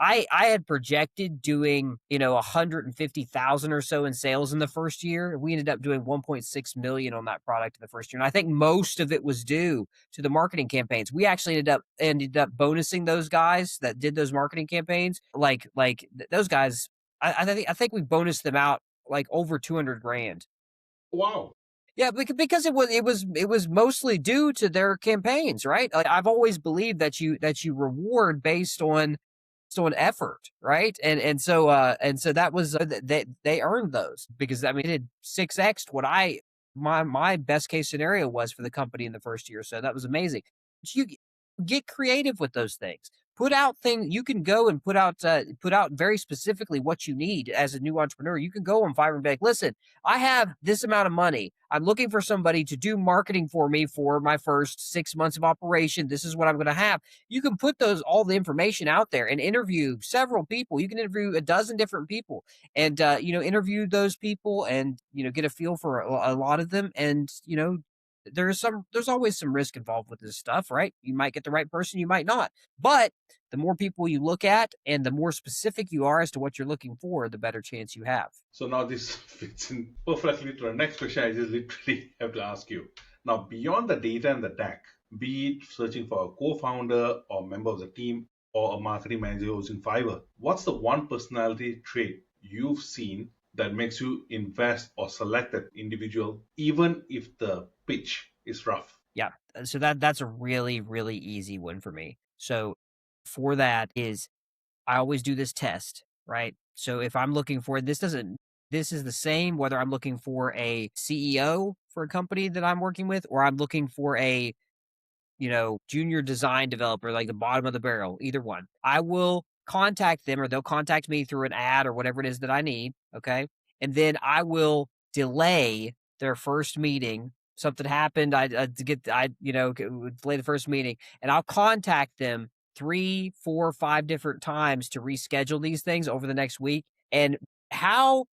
I had projected doing, 150,000 or so in sales in the first year. We ended up doing 1.6 million on that product in the first year. And I think most of it was due to the marketing campaigns. We actually ended up bonusing those guys that did those marketing campaigns. Those guys, I think we bonused them out like over 200 grand. Wow. Yeah, because it was mostly due to their campaigns, right? Like I've always believed that you reward based on effort, right? And so that was they earned those because it did 6x what my best case scenario was for the company in the first year. So that was amazing. But you get creative with those things. Put out things you can go and put out very specifically what you need as a new entrepreneur. You can go on Fiverr and be like, listen, I have this amount of money. I'm looking for somebody to do marketing for me for my first 6 months of operation. This is what I'm going to have. You can put all the information out there and interview several people. You can interview a dozen different people and, interview those people and, get a feel for a lot of them. And, there's always some risk involved with this stuff, right? You might get the right person, you might not. But the more people you look at and the more specific you are as to what you're looking for, the better chance you have. So now this fits in perfectly to the next question I just literally have to ask you. Now, beyond the data and the tech, be it searching for a co-founder or member of the team or a marketing manager using Fiverr, what's the one personality trait you've seen that makes you invest or select that individual, even if the pitch is rough? Yeah. So that's a really, really easy one for me. So for that is I always do this test, right? So if I'm looking for this is the same whether I'm looking for a CEO for a company that I'm working with or I'm looking for a junior design developer, like the bottom of the barrel, either one. I will contact them or they'll contact me through an ad or whatever it is that I need. Okay. And then I will delay their first meeting. Something happened. I delay the first meeting and I'll contact them 3, 4, 5 different times to reschedule these things over the next week. And how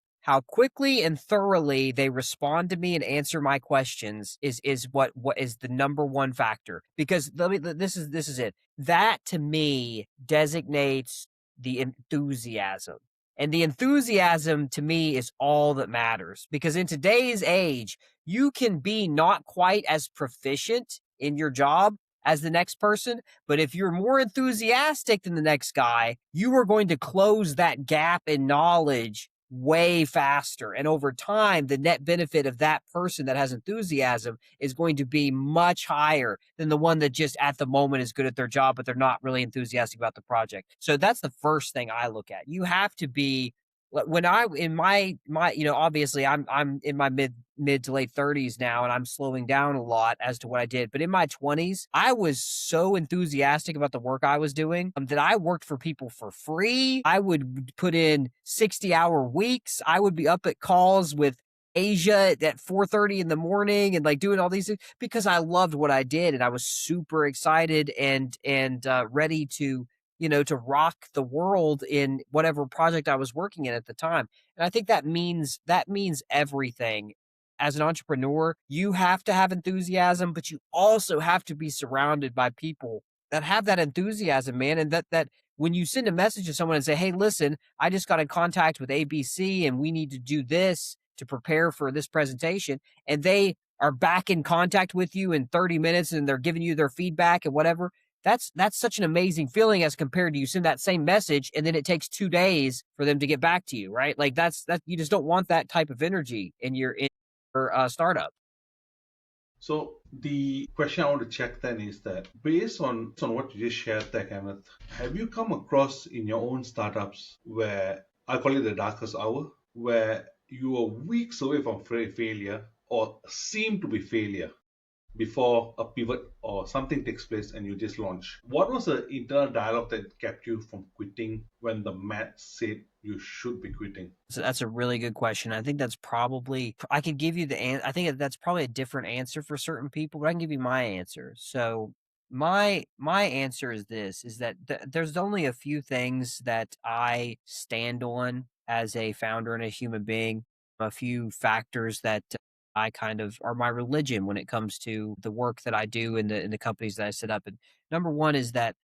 quickly and thoroughly they respond to me and answer my questions is what is the number one factor. Because this is it. That to me designates the enthusiasm. And the enthusiasm to me is all that matters, because in today's age, you can be not quite as proficient in your job as the next person, but if you're more enthusiastic than the next guy, you are going to close that gap in knowledge way faster. And over time, the net benefit of that person that has enthusiasm is going to be much higher than the one that just at the moment is good at their job, but they're not really enthusiastic about the project. So that's the first thing I look at. You have to be when I in my obviously I'm in my mid to late 30s now, and I'm slowing down a lot as to what I did. But in my 20s, I was so enthusiastic about the work I was doing, that I worked for people for free. I would put in 60-hour weeks. I would be up at calls with Asia at 4:30 in the morning and like doing all these things because I loved what I did, and I was super excited and ready to to rock the world in whatever project I was working in at the time. And I think that means everything. As an entrepreneur, you have to have enthusiasm, but you also have to be surrounded by people that have that enthusiasm, man. And that when you send a message to someone and say, "Hey, listen, I just got in contact with ABC and we need to do this to prepare for this presentation," and they are back in contact with you in 30 minutes and they're giving you their feedback and whatever, that's such an amazing feeling as compared to you send that same message and then it takes 2 days for them to get back to you, right? Like that you just don't want that type of energy in your startup. So the question I want to check then is that based on what you just shared there, Kenneth, have you come across in your own startups where I call it the darkest hour, where you are weeks away from failure or seem to be failure before a pivot or something takes place and you just launch? What was the internal dialogue that kept you from quitting when the mat said you should be quitting? So that's a really good question. I think that's probably I could give you I think that's probably a different answer for certain people, but I can give you my answer. So my answer is this is that there's only a few things that I stand on as a founder and a human being, a few factors that I kind of are my religion when it comes to the work that I do in the companies that I set up. And number one is that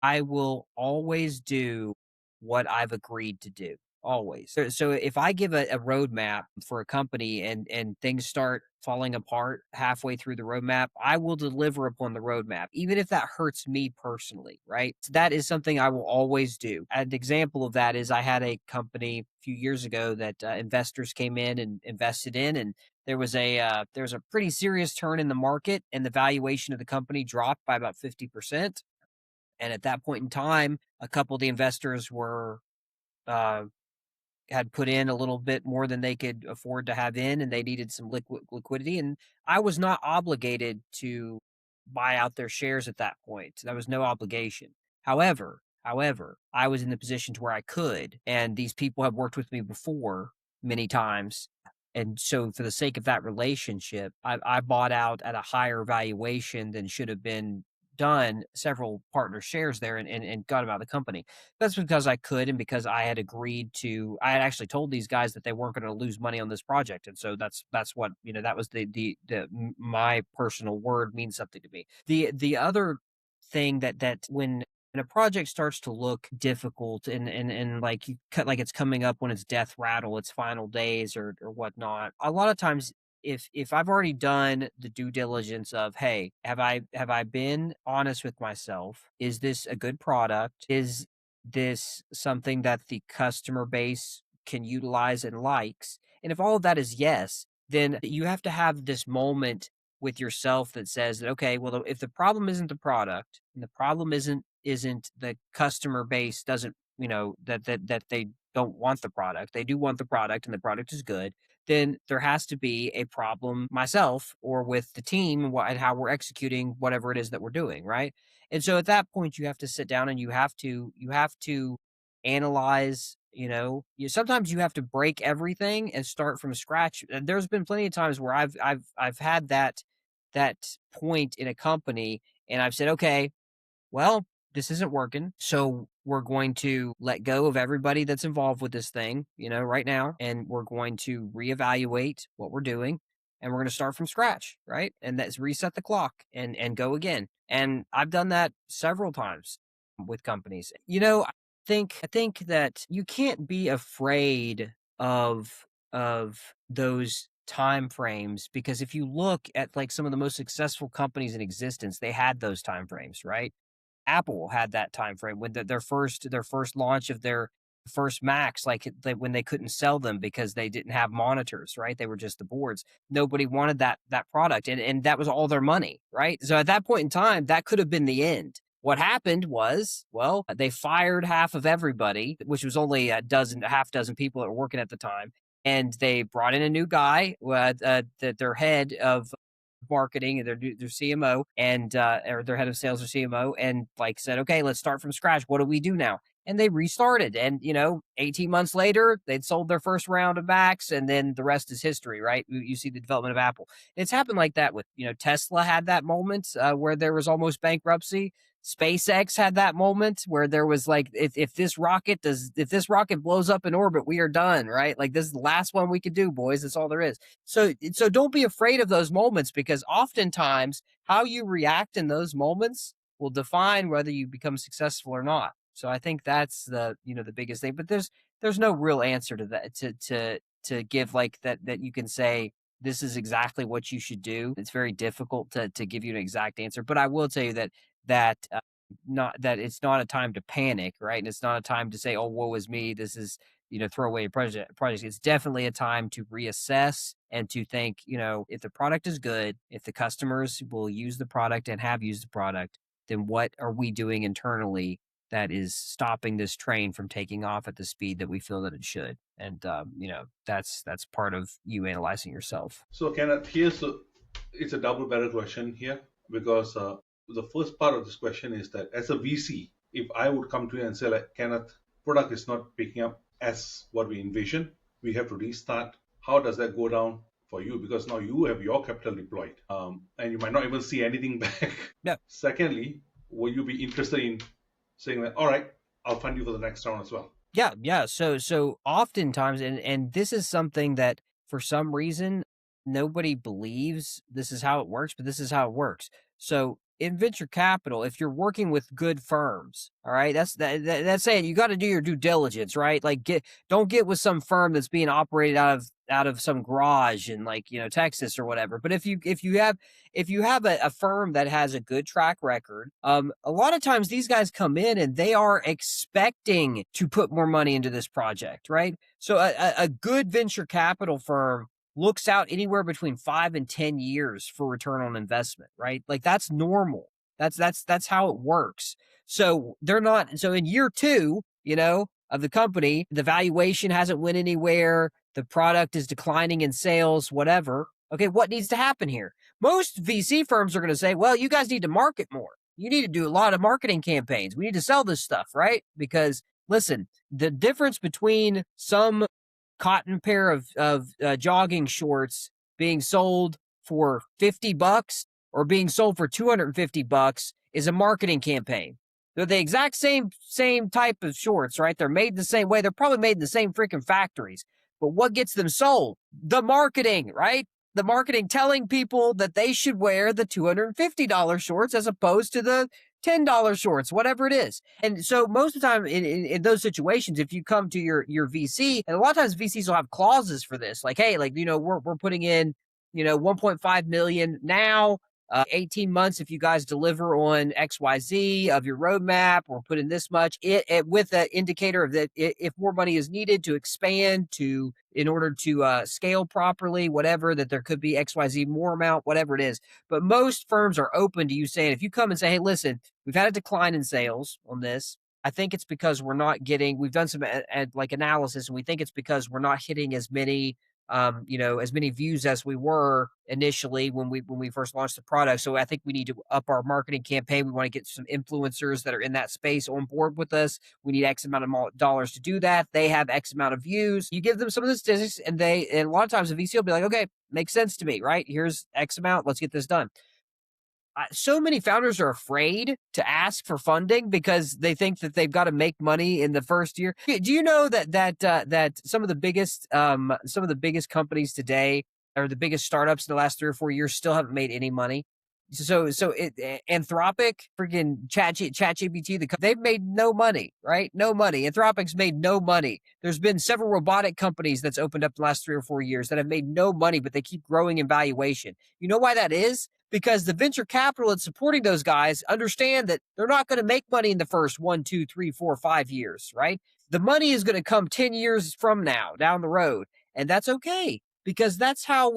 I will always do what I've agreed to do. Always. So if I give a roadmap for a company and things start falling apart halfway through the roadmap, I will deliver upon the roadmap, even if that hurts me personally, right? So that is something I will always do. An example of that is I had a company a few years ago that investors came in and invested in, and there was a pretty serious turn in the market, and the valuation of the company dropped by about 50%. And at that point in time, a couple of the investors were uh, had put in a little bit more than they could afford to have in, and they needed some liquidity. And I was not obligated to buy out their shares at that point. There was no obligation. However, I was in the position to where I could, and these people have worked with me before many times. And so, for the sake of that relationship, I bought out at a higher valuation than should have been done several partner shares there and got them out of the company. That's because I could and because I had agreed to I had actually told these guys that they weren't gonna lose money on this project, and so that's what that was my personal word means something to me. The other thing that when a project starts to look difficult and like you cut like it's coming up on its death rattle, its final days or whatnot, a lot of times if I've already done the due diligence of, hey, have I been honest with myself? Is this a good product? Is this something that the customer base can utilize and likes? And if all of that is yes, then you have to have this moment with yourself that says that, okay, well, if the problem isn't the product and the problem isn't the customer base doesn't, that they don't want the product, they do want the product and the product is good, then there has to be a problem myself or with the team and how we're executing whatever it is that we're doing, right? And so at that point, you have to sit down and you have to analyze. Sometimes you have to break everything and start from scratch. And there's been plenty of times where I've had that point in a company, and I've said, okay, well, this isn't working. So we're going to let go of everybody that's involved with this thing, right now. And we're going to reevaluate what we're doing, and we're going to start from scratch. Right. And that's reset the clock and go again. And I've done that several times with companies. think that you can't be afraid of those time frames, because if you look at like some of the most successful companies in existence, they had those time frames, right? Apple had that time frame when their first launch of their first Macs, like when they couldn't sell them because they didn't have monitors, right? They were just the boards. Nobody wanted that product, and that was all their money, right? So at that point in time, that could have been the end. What happened was, well, they fired half of everybody, which was only a half dozen people that were working at the time, and they brought in a new guy, their head of marketing and their CMO and or their head of sales or CMO, and like said, okay, let's start from scratch. What do we do now? And they restarted. And 18 months later, they'd sold their first round of Macs, and then the rest is history, right? You see the development of Apple. It's happened like that with Tesla had that moment where there was almost bankruptcy. SpaceX had that moment where there was like, if this rocket blows up in orbit, we are done, right? Like this is the last one we could do, boys. That's all there is. So don't be afraid of those moments, because oftentimes how you react in those moments will define whether you become successful or not. So I think that's the biggest thing. But there's no real answer to that to give like that you can say this is exactly what you should do. It's very difficult to give you an exact answer. But I will tell you that not that it's not a time to panic, right? And it's not a time to say, "Oh, woe is me. This is throw away a project." It's definitely a time to reassess and to think, if the product is good, if the customers will use the product and have used the product, then what are we doing internally that is stopping this train from taking off at the speed that we feel that it should? And that's part of you analyzing yourself. So, Kenneth, it's a double-barrel question here because the first part of this question is that as a VC, if I would come to you and say, like, Kenneth, product is not picking up as what we envision, we have to restart. How does that go down for you? Because now you have your capital deployed, and you might not even see anything back. Yeah. Secondly, will you be interested in saying that, all right, I'll fund you for the next round as well? Yeah. So oftentimes, and this is something that for some reason nobody believes this is how it works, but this is how it works. So in venture capital, if you're working with good firms, all right, that's saying you got to do your due diligence, right? Like don't get with some firm that's being operated out of some garage in like Texas or whatever. But if you have a firm that has a good track record, a lot of times these guys come in and they are expecting to put more money into this project, right? So a good venture capital firm looks out anywhere between 5 and 10 years for return on investment, right? Like that's normal. That's how it works. So they're not, so in year 2, of the company, the valuation hasn't went anywhere. The product is declining in sales, whatever. Okay, what needs to happen here? Most VC firms are going to say, well, you guys need to market more. You need to do a lot of marketing campaigns. We need to sell this stuff, right? Because listen, the difference between some cotton pair of jogging shorts being sold for $50 or being sold for $250 is a marketing campaign. They're the exact same type of shorts, right? They're made the same way. They're probably made in the same freaking factories. But what gets them sold? The marketing, right? The marketing telling people that they should wear the $250 shorts as opposed to the $10 shorts, whatever it is. And so most of the time in those situations, if you come to your VC, and a lot of times VCs will have clauses for this, like, hey, like, we're putting in, 1.5 million now, 18 months if you guys deliver on XYZ of your roadmap, or put in this much with an indicator of that if more money is needed to expand in order to scale properly, whatever, that there could be XYZ more amount, whatever it is. But most firms are open to you saying, if you come and say, hey, listen, we've had a decline in sales on this. I think it's because we've done some like analysis, and we think it's because we're not hitting as many as many views as we were initially when we first launched the product. So I think we need to up our marketing campaign. We want to get some influencers that are in that space on board with us. We need X amount of dollars to do that. They have X amount of views. You give them some of the statistics, and a lot of times the VC will be like, okay, makes sense to me, right? Here's X amount. Let's get this done. So many founders are afraid to ask for funding because they think that they've got to make money in the first year. Do you know that some of the biggest companies today, or the biggest startups in the last 3 or 4 years, still haven't made any money? Anthropic, freaking ChatGPT, they've made no money, right? No money. Anthropic's made no money. There's been several robotic companies that's opened up the last 3 or 4 years that have made no money, but they keep growing in valuation. You know why that is? Because the venture capital that's supporting those guys understand that they're not going to make money in the first 1, 2, 3, 4, 5 years, right? The money is going to come 10 years from now down the road. And that's okay, because that's how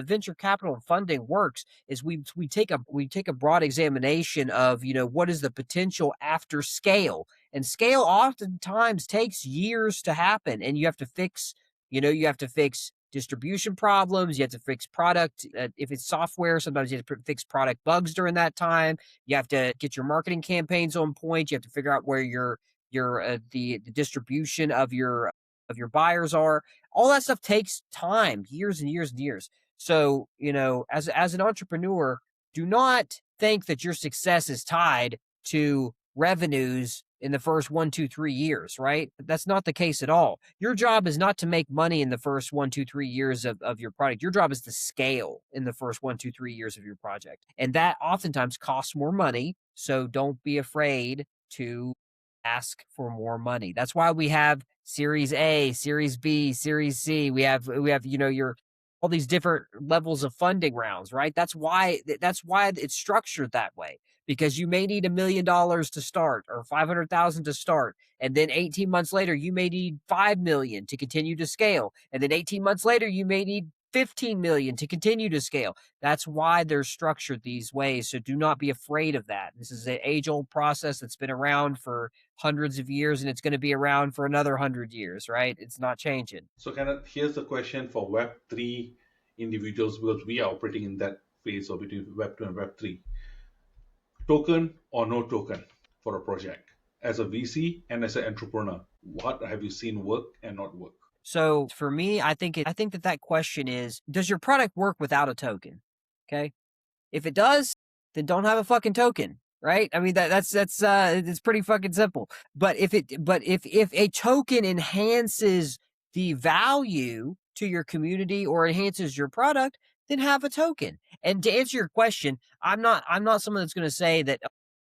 venture capital and funding works. Is we take a broad examination of what is the potential after scale, and scale oftentimes takes years to happen, and you have to fix distribution problems. You have to fix product. If it's software, sometimes you have to fix product bugs during that time. You have to get your marketing campaigns on point. You have to figure out where the distribution of your buyers are. All that stuff takes time, years and years and years. So, as an entrepreneur, do not think that your success is tied to revenues in the first 1, 2, 3 years, right? That's not the case at all. Your job is not to make money in the first 1, 2, 3 years of your product. Your job is to scale in the first 1, 2, 3 years of your project. And that oftentimes costs more money. So don't be afraid to ask for more money. That's why we have Series A, Series B, Series C. We have your all these different levels of funding rounds, right? That's why it's structured that way, because you may need $1 million to start, or 500,000 to start, and then 18 months later you may need 5 million to continue to scale, and then 18 months later you may need 15 million to continue to scale. That's why they're structured these ways. So do not be afraid of that. This is an age-old process that's been around for hundreds of years, and it's going to be around for another 100 years, right? It's not changing. So, Kenneth, here's the question for Web3 individuals, because we are operating in that phase of between Web2 and Web3. Token or no token for a project? As a VC and as an entrepreneur, what have you seen work and not work? So for me, I think that question is, does your product work without a token? Okay. If it does, then don't have a fucking token, right? I mean, that's it's pretty fucking simple. But if a token enhances the value to your community or enhances your product, then have a token. And to answer your question, I'm not someone that's going to say that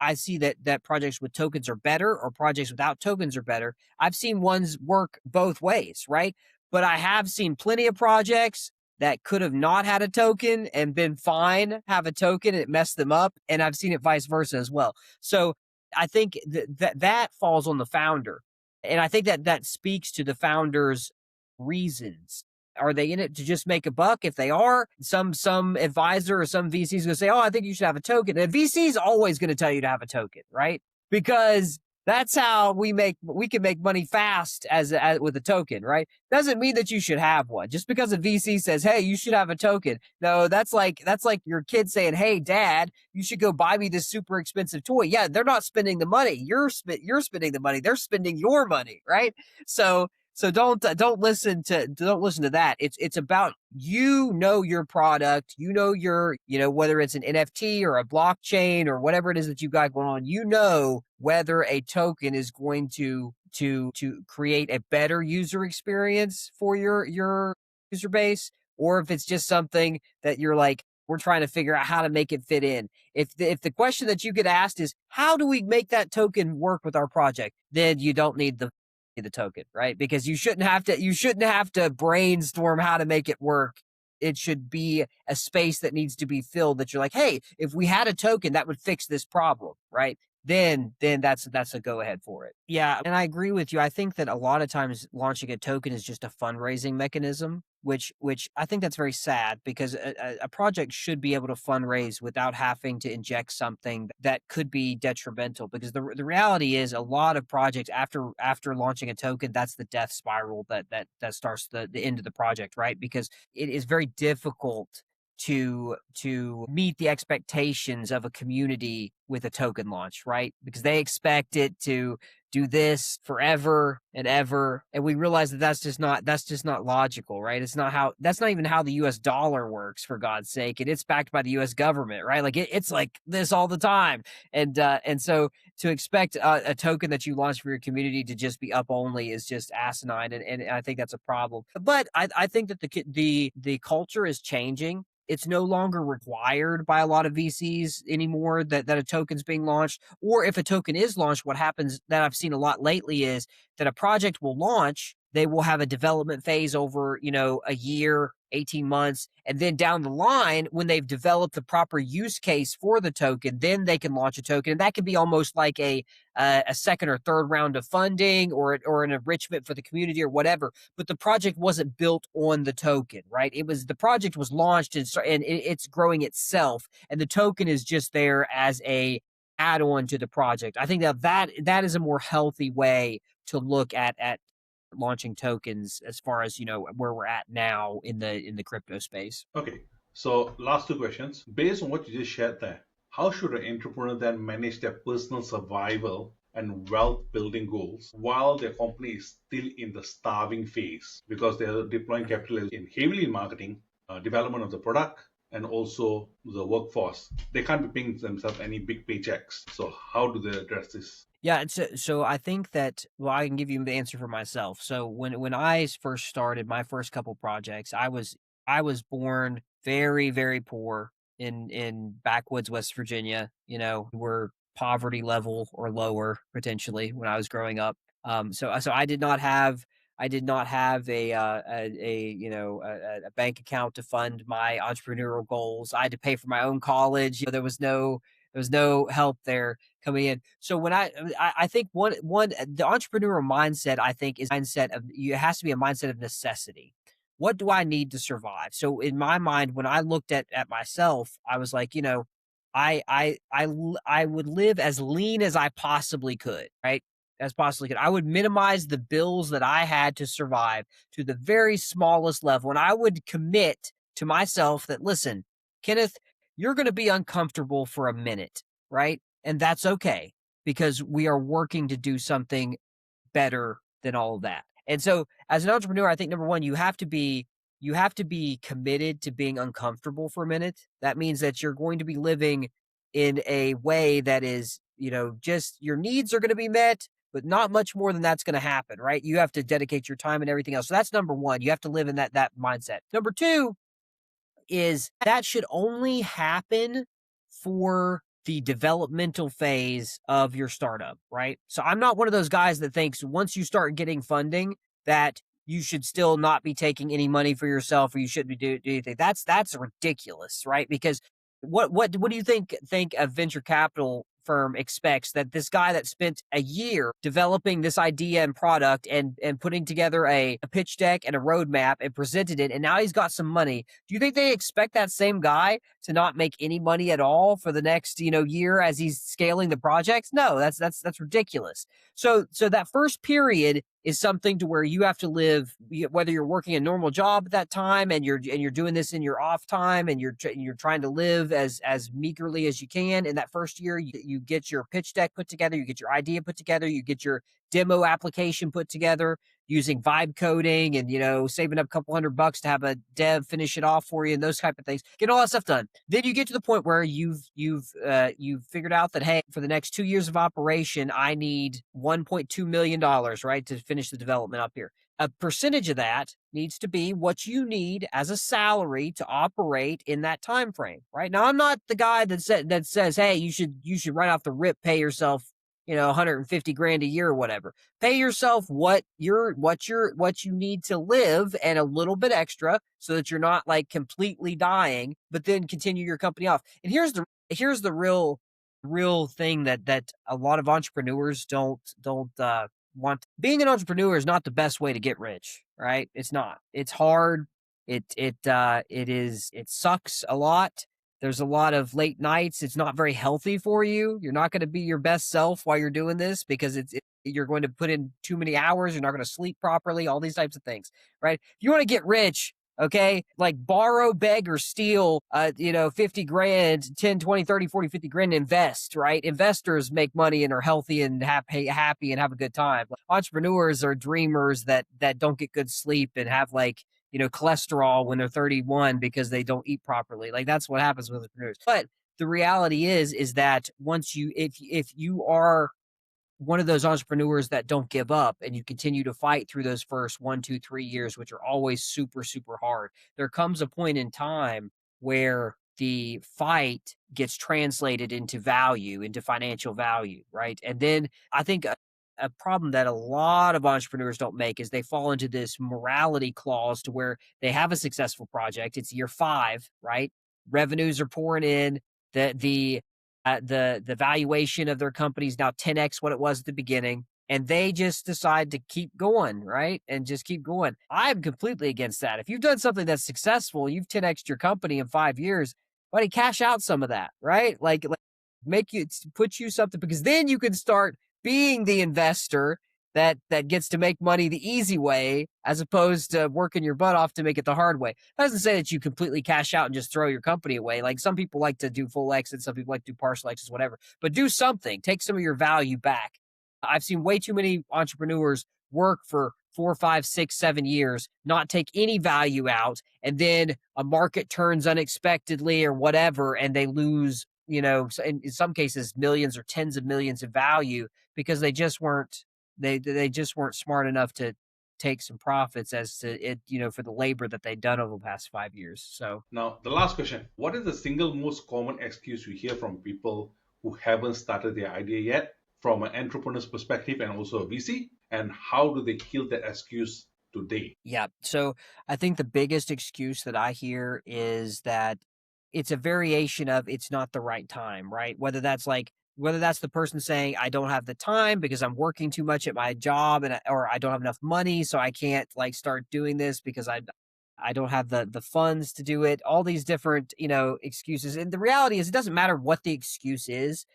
I see that projects with tokens are better or projects without tokens are better. I've seen ones work both ways, right? But I have seen plenty of projects that could have not had a token and been fine, have a token, and it messed them up. And I've seen it vice versa as well. So I think that falls on the founder. And I think that speaks to the founder's reasons. Are they in it to just make a buck? If they are, some advisor or some VC is going to say, "Oh, I think you should have a token." And VC is always going to tell you to have a token, right? Because that's how we can make money fast as with a token, right? Doesn't mean that you should have one. Just because a VC says, "Hey, you should have a token." No, that's like your kid saying, "Hey, Dad, you should go buy me this super expensive toy." Yeah, they're not spending the money. You're spending the money. They're spending your money, right? So don't listen to that. It's about your product, whether it's an NFT or a blockchain or whatever it is that you got going on, whether a token is going to create a better user experience for your user base, or if it's just something that you're like, we're trying to figure out how to make it fit in. If the question that you get asked is, how do we make that token work with our project, then you don't need the token, right? Because you shouldn't have to brainstorm how to make it work. It should be a space that needs to be filled, that you're like, hey, if we had a token that would fix this problem, right? Then that's a go ahead for it. Yeah, and I agree with you. I think that a lot of times launching a token is just a fundraising mechanism, which I think that's very sad, because a project should be able to fundraise without having to inject something that could be detrimental. Because the reality is, a lot of projects after launching a token, that's the death spiral that starts the end of the project, right? Because it is very difficult to meet the expectations of a community with a token launch, right? Because they expect it to do this forever and ever, and we realize that that's just not logical, right? That's not even how the US dollar works, for God's sake, and it's backed by the US government, right? Like it's like this all the time. And so to expect a token that you launch for your community to just be up only is just asinine, and I think that's a problem. But I think that the culture is changing. it's no longer required by a lot of VCs anymore that a token's being launched. Or if a token is launched, what happens that I've seen a lot lately is that a project will launch, they will have a development phase over, a year, 18 months, and then down the line, when they've developed the proper use case for the token, then they can launch a token. And that could be almost like a second or third round of funding or an enrichment for the community or whatever. But the project wasn't built on the token, right? The project was launched and it's growing itself, and the token is just there as a add-on to the project. I think that is a more healthy way to look at launching tokens as far as where we're at now in the crypto space. Okay, so last two questions. Based on what you just shared there, how should an entrepreneur then manage their personal survival and wealth building goals while their company is still in the starving phase because they're deploying capital heavily in marketing, development of the product, and also the workforce? They can't be paying themselves any big paychecks. So how do they address this? Yeah, so I think that, well, I can give you the answer for myself. So when I first started my first couple projects, I was born very, very poor in backwoods West Virginia. We're poverty level or lower potentially when I was growing up. So I did not have a bank account to fund my entrepreneurial goals. I had to pay for my own college. There was no help there coming in. So when I think one the entrepreneurial mindset, I think, is mindset of, it has to be a mindset of necessity. What do I need to survive? So in my mind, when I looked at myself, I was like, I would live as lean as I possibly could, right? As possibly could. I would minimize the bills that I had to survive to the very smallest level. And I would commit to myself that, listen, Kenneth, you're going to be uncomfortable for a minute, right? And that's okay because we are working to do something better than all of that. And so as an entrepreneur, I think number one, you have to be committed to being uncomfortable for a minute. That means that you're going to be living in a way that is, just your needs are going to be met, but not much more than that's going to happen, right? You have to dedicate your time and everything else. So that's number one. You have to live in that mindset. Number two is that should only happen for the developmental phase of your startup, right? So I'm not one of those guys that thinks once you start getting funding that you should still not be taking any money for yourself or you shouldn't be doing anything. That's ridiculous, right? Because what do you think a venture capital firm expects that this guy that spent a year developing this idea and product and putting together a pitch deck and a roadmap and presented it, and now he's got some money? Do you think they expect that same guy to not make any money at all for the next year as he's scaling the projects? No, that's ridiculous. So that first period is something to where you have to live, whether you're working a normal job at that time and you're doing this in your off time and you're trying to live as meagerly as you can. In that first year, you get your pitch deck put together, you get your idea put together, you get your demo application put together using vibe coding and saving up a couple $100 to have a dev finish it off for you and those type of things. Get all that stuff done. Then you get to the point where you've figured out that, hey, for the next 2 years of operation, I need $1.2 million, right, to finish the development up here. A percentage of that needs to be what you need as a salary to operate in that time frame, right? Now, I'm not the guy that says, hey, you should right off the rip pay yourself 150 grand a year or whatever. Pay yourself what you need to live and a little bit extra so that you're not like completely dying, but then continue your company off. And here's the real thing that a lot of entrepreneurs don't want. Being an entrepreneur is not the best way to get rich, right? It's not. It's hard. It sucks a lot. There's a lot of late nights. It's not very healthy for you. You're not going to be your best self while you're doing this because you're going to put in too many hours. You're not going to sleep properly, all these types of things, right? If you want to get rich, okay, like borrow, beg, or steal, 50 grand, 10, 20, 30, 40, 50 grand, invest, right? Investors make money and are healthy and happy and have a good time. Entrepreneurs are dreamers that don't get good sleep and have cholesterol when they're 31 because they don't eat properly. Like that's what happens with entrepreneurs. But the reality is that if you are one of those entrepreneurs that don't give up and you continue to fight through those first 1, 2, 3 years, which are always super, super hard, there comes a point in time where the fight gets translated into value, into financial value, right? And then I think a problem that a lot of entrepreneurs don't make is they fall into this morality clause to where they have a successful project. It's year 5, right? Revenues are pouring in. The valuation of their company is now 10x what it was at the beginning, and they just decide to keep going, right? And just keep going. I'm completely against that. If you've done something that's successful, you've 10x'd your company in 5 years, buddy, cash out some of that, right? Like make you put you something, because then you can start being the investor that gets to make money the easy way as opposed to working your butt off to make it the hard way. That doesn't say that you completely cash out and just throw your company away. Like some people like to do full exits, some people like to do partial exits, whatever. But do something. Take some of your value back. I've seen way too many entrepreneurs work for 4, 5, 6, 7 years, not take any value out, and then a market turns unexpectedly or whatever, and they lose, in some cases, millions or tens of millions of value because they just weren't smart enough to take some profits as to it, for the labor that they'd done over the past 5 years. So Now, the last question: what is the single most common excuse we hear from people who haven't started their idea yet, from an entrepreneur's perspective and also a VC? And how do they kill that excuse today? yeah. So I think the biggest excuse that I hear is that it's a variation of it's not the right time, right? Whether that's the person saying I don't have the time because I'm working too much at my job or I don't have enough money, so I can't like start doing this because I don't have the funds to do it. All these different, excuses. And the reality is it doesn't matter what the excuse is.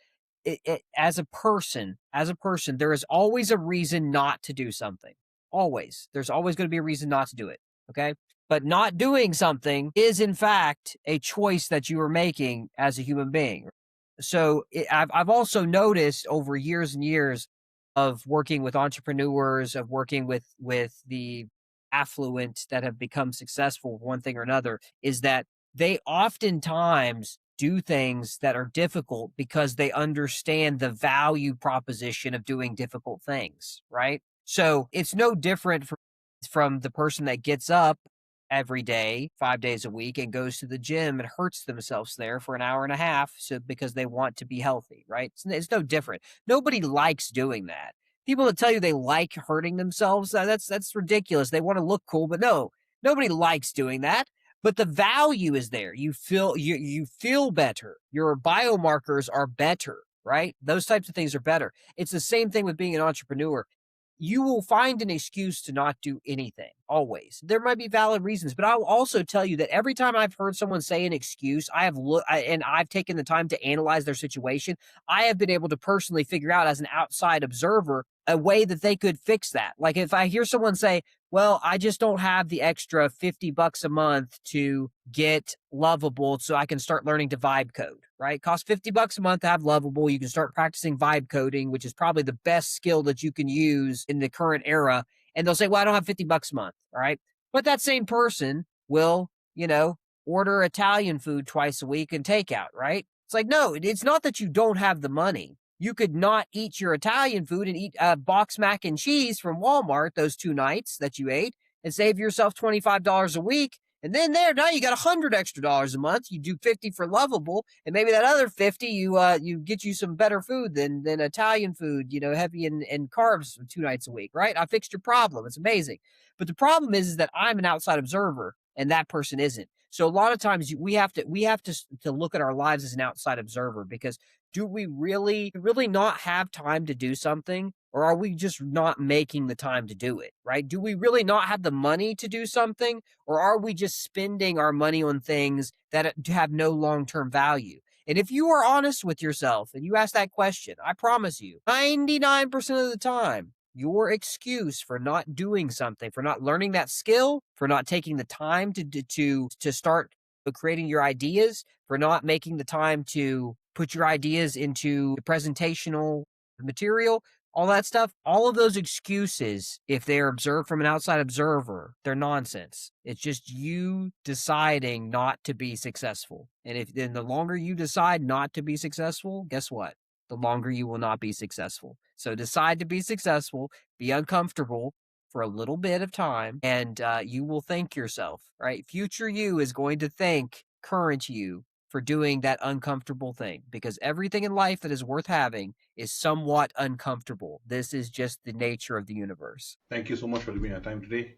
As a person, there is always a reason not to do something. Always. There's always going to be a reason not to do it. Okay. But not doing something is, in fact, a choice that you are making as a human being. So I've also noticed over years and years of working with entrepreneurs, of working with the affluent that have become successful, one thing or another, is that they oftentimes do things that are difficult because they understand the value proposition of doing difficult things, right? So it's no different from the person that gets up every day, 5 days a week, and goes to the gym and hurts themselves there for an hour and a half because they want to be healthy, right? It's no different. Nobody likes doing that. People that tell you they like hurting themselves, that's ridiculous. They want to look cool, but no, nobody likes doing that. But the value is there. You feel better. Your biomarkers are better, right? Those types of things are better. It's the same thing with being an entrepreneur. You will find an excuse to not do anything, always. There might be valid reasons, but I'll also tell you that every time I've heard someone say an excuse, and I've taken the time to analyze their situation, I have been able to personally figure out as an outside observer a way that they could fix that. Like if I hear someone say, well, I just don't have the extra $50 a month to get Lovable so I can start learning to vibe code, right? Cost $50 a month to have Lovable. You can start practicing vibe coding, which is probably the best skill that you can use in the current era. And they'll say, well, I don't have $50 a month. All right. But that same person will, order Italian food twice a week and takeout, right? It's like, no, it's not that you don't have the money. You could not eat your Italian food and eat a box mac and cheese from Walmart those 2 nights that you ate and save yourself $25 a week. And then now you got $100 extra a month. You do 50 for Lovable, and maybe that other 50 you get you some better food than Italian food, heavy in carbs 2 nights a week, right? I fixed your problem. It's amazing. But the problem is that I'm an outside observer and that person isn't. So a lot of times we have to look at our lives as an outside observer, because do we really not have time to do something, or are we just not making the time to do it, right? Do we really not have the money to do something, or are we just spending our money on things that have no long-term value? And if you are honest with yourself and you ask that question, I promise you, 99% of the time, your excuse for not doing something, for not learning that skill, for not taking the time to start creating your ideas, for not making the time to put your ideas into the presentational material, all that stuff, all of those excuses, if they're observed from an outside observer, they're nonsense. It's just you deciding not to be successful. And then the longer you decide not to be successful, guess what? The longer you will not be successful. So decide to be successful, be uncomfortable for a little bit of time, and you will thank yourself, right? Future you is going to thank encourage you for doing that uncomfortable thing, because everything in life that is worth having is somewhat uncomfortable. This is just the nature of the universe. Thank you so much for giving your time today.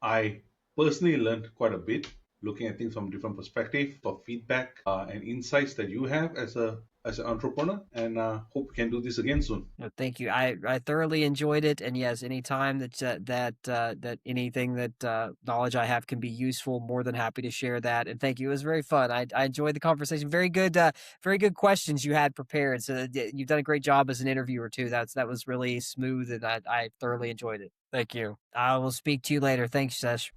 I personally learned quite a bit looking at things from different perspectives of feedback and insights that you have as an entrepreneur, and hope we can do this again soon. No, thank you. I thoroughly enjoyed it, and yes, anytime that anything that knowledge I have can be useful, more than happy to share that. And thank you. It was very fun. I enjoyed the conversation. Very good questions you had prepared. So you've done a great job as an interviewer too. That was really smooth, and I thoroughly enjoyed it. Thank you. I will speak to you later. Thanks, Sesh.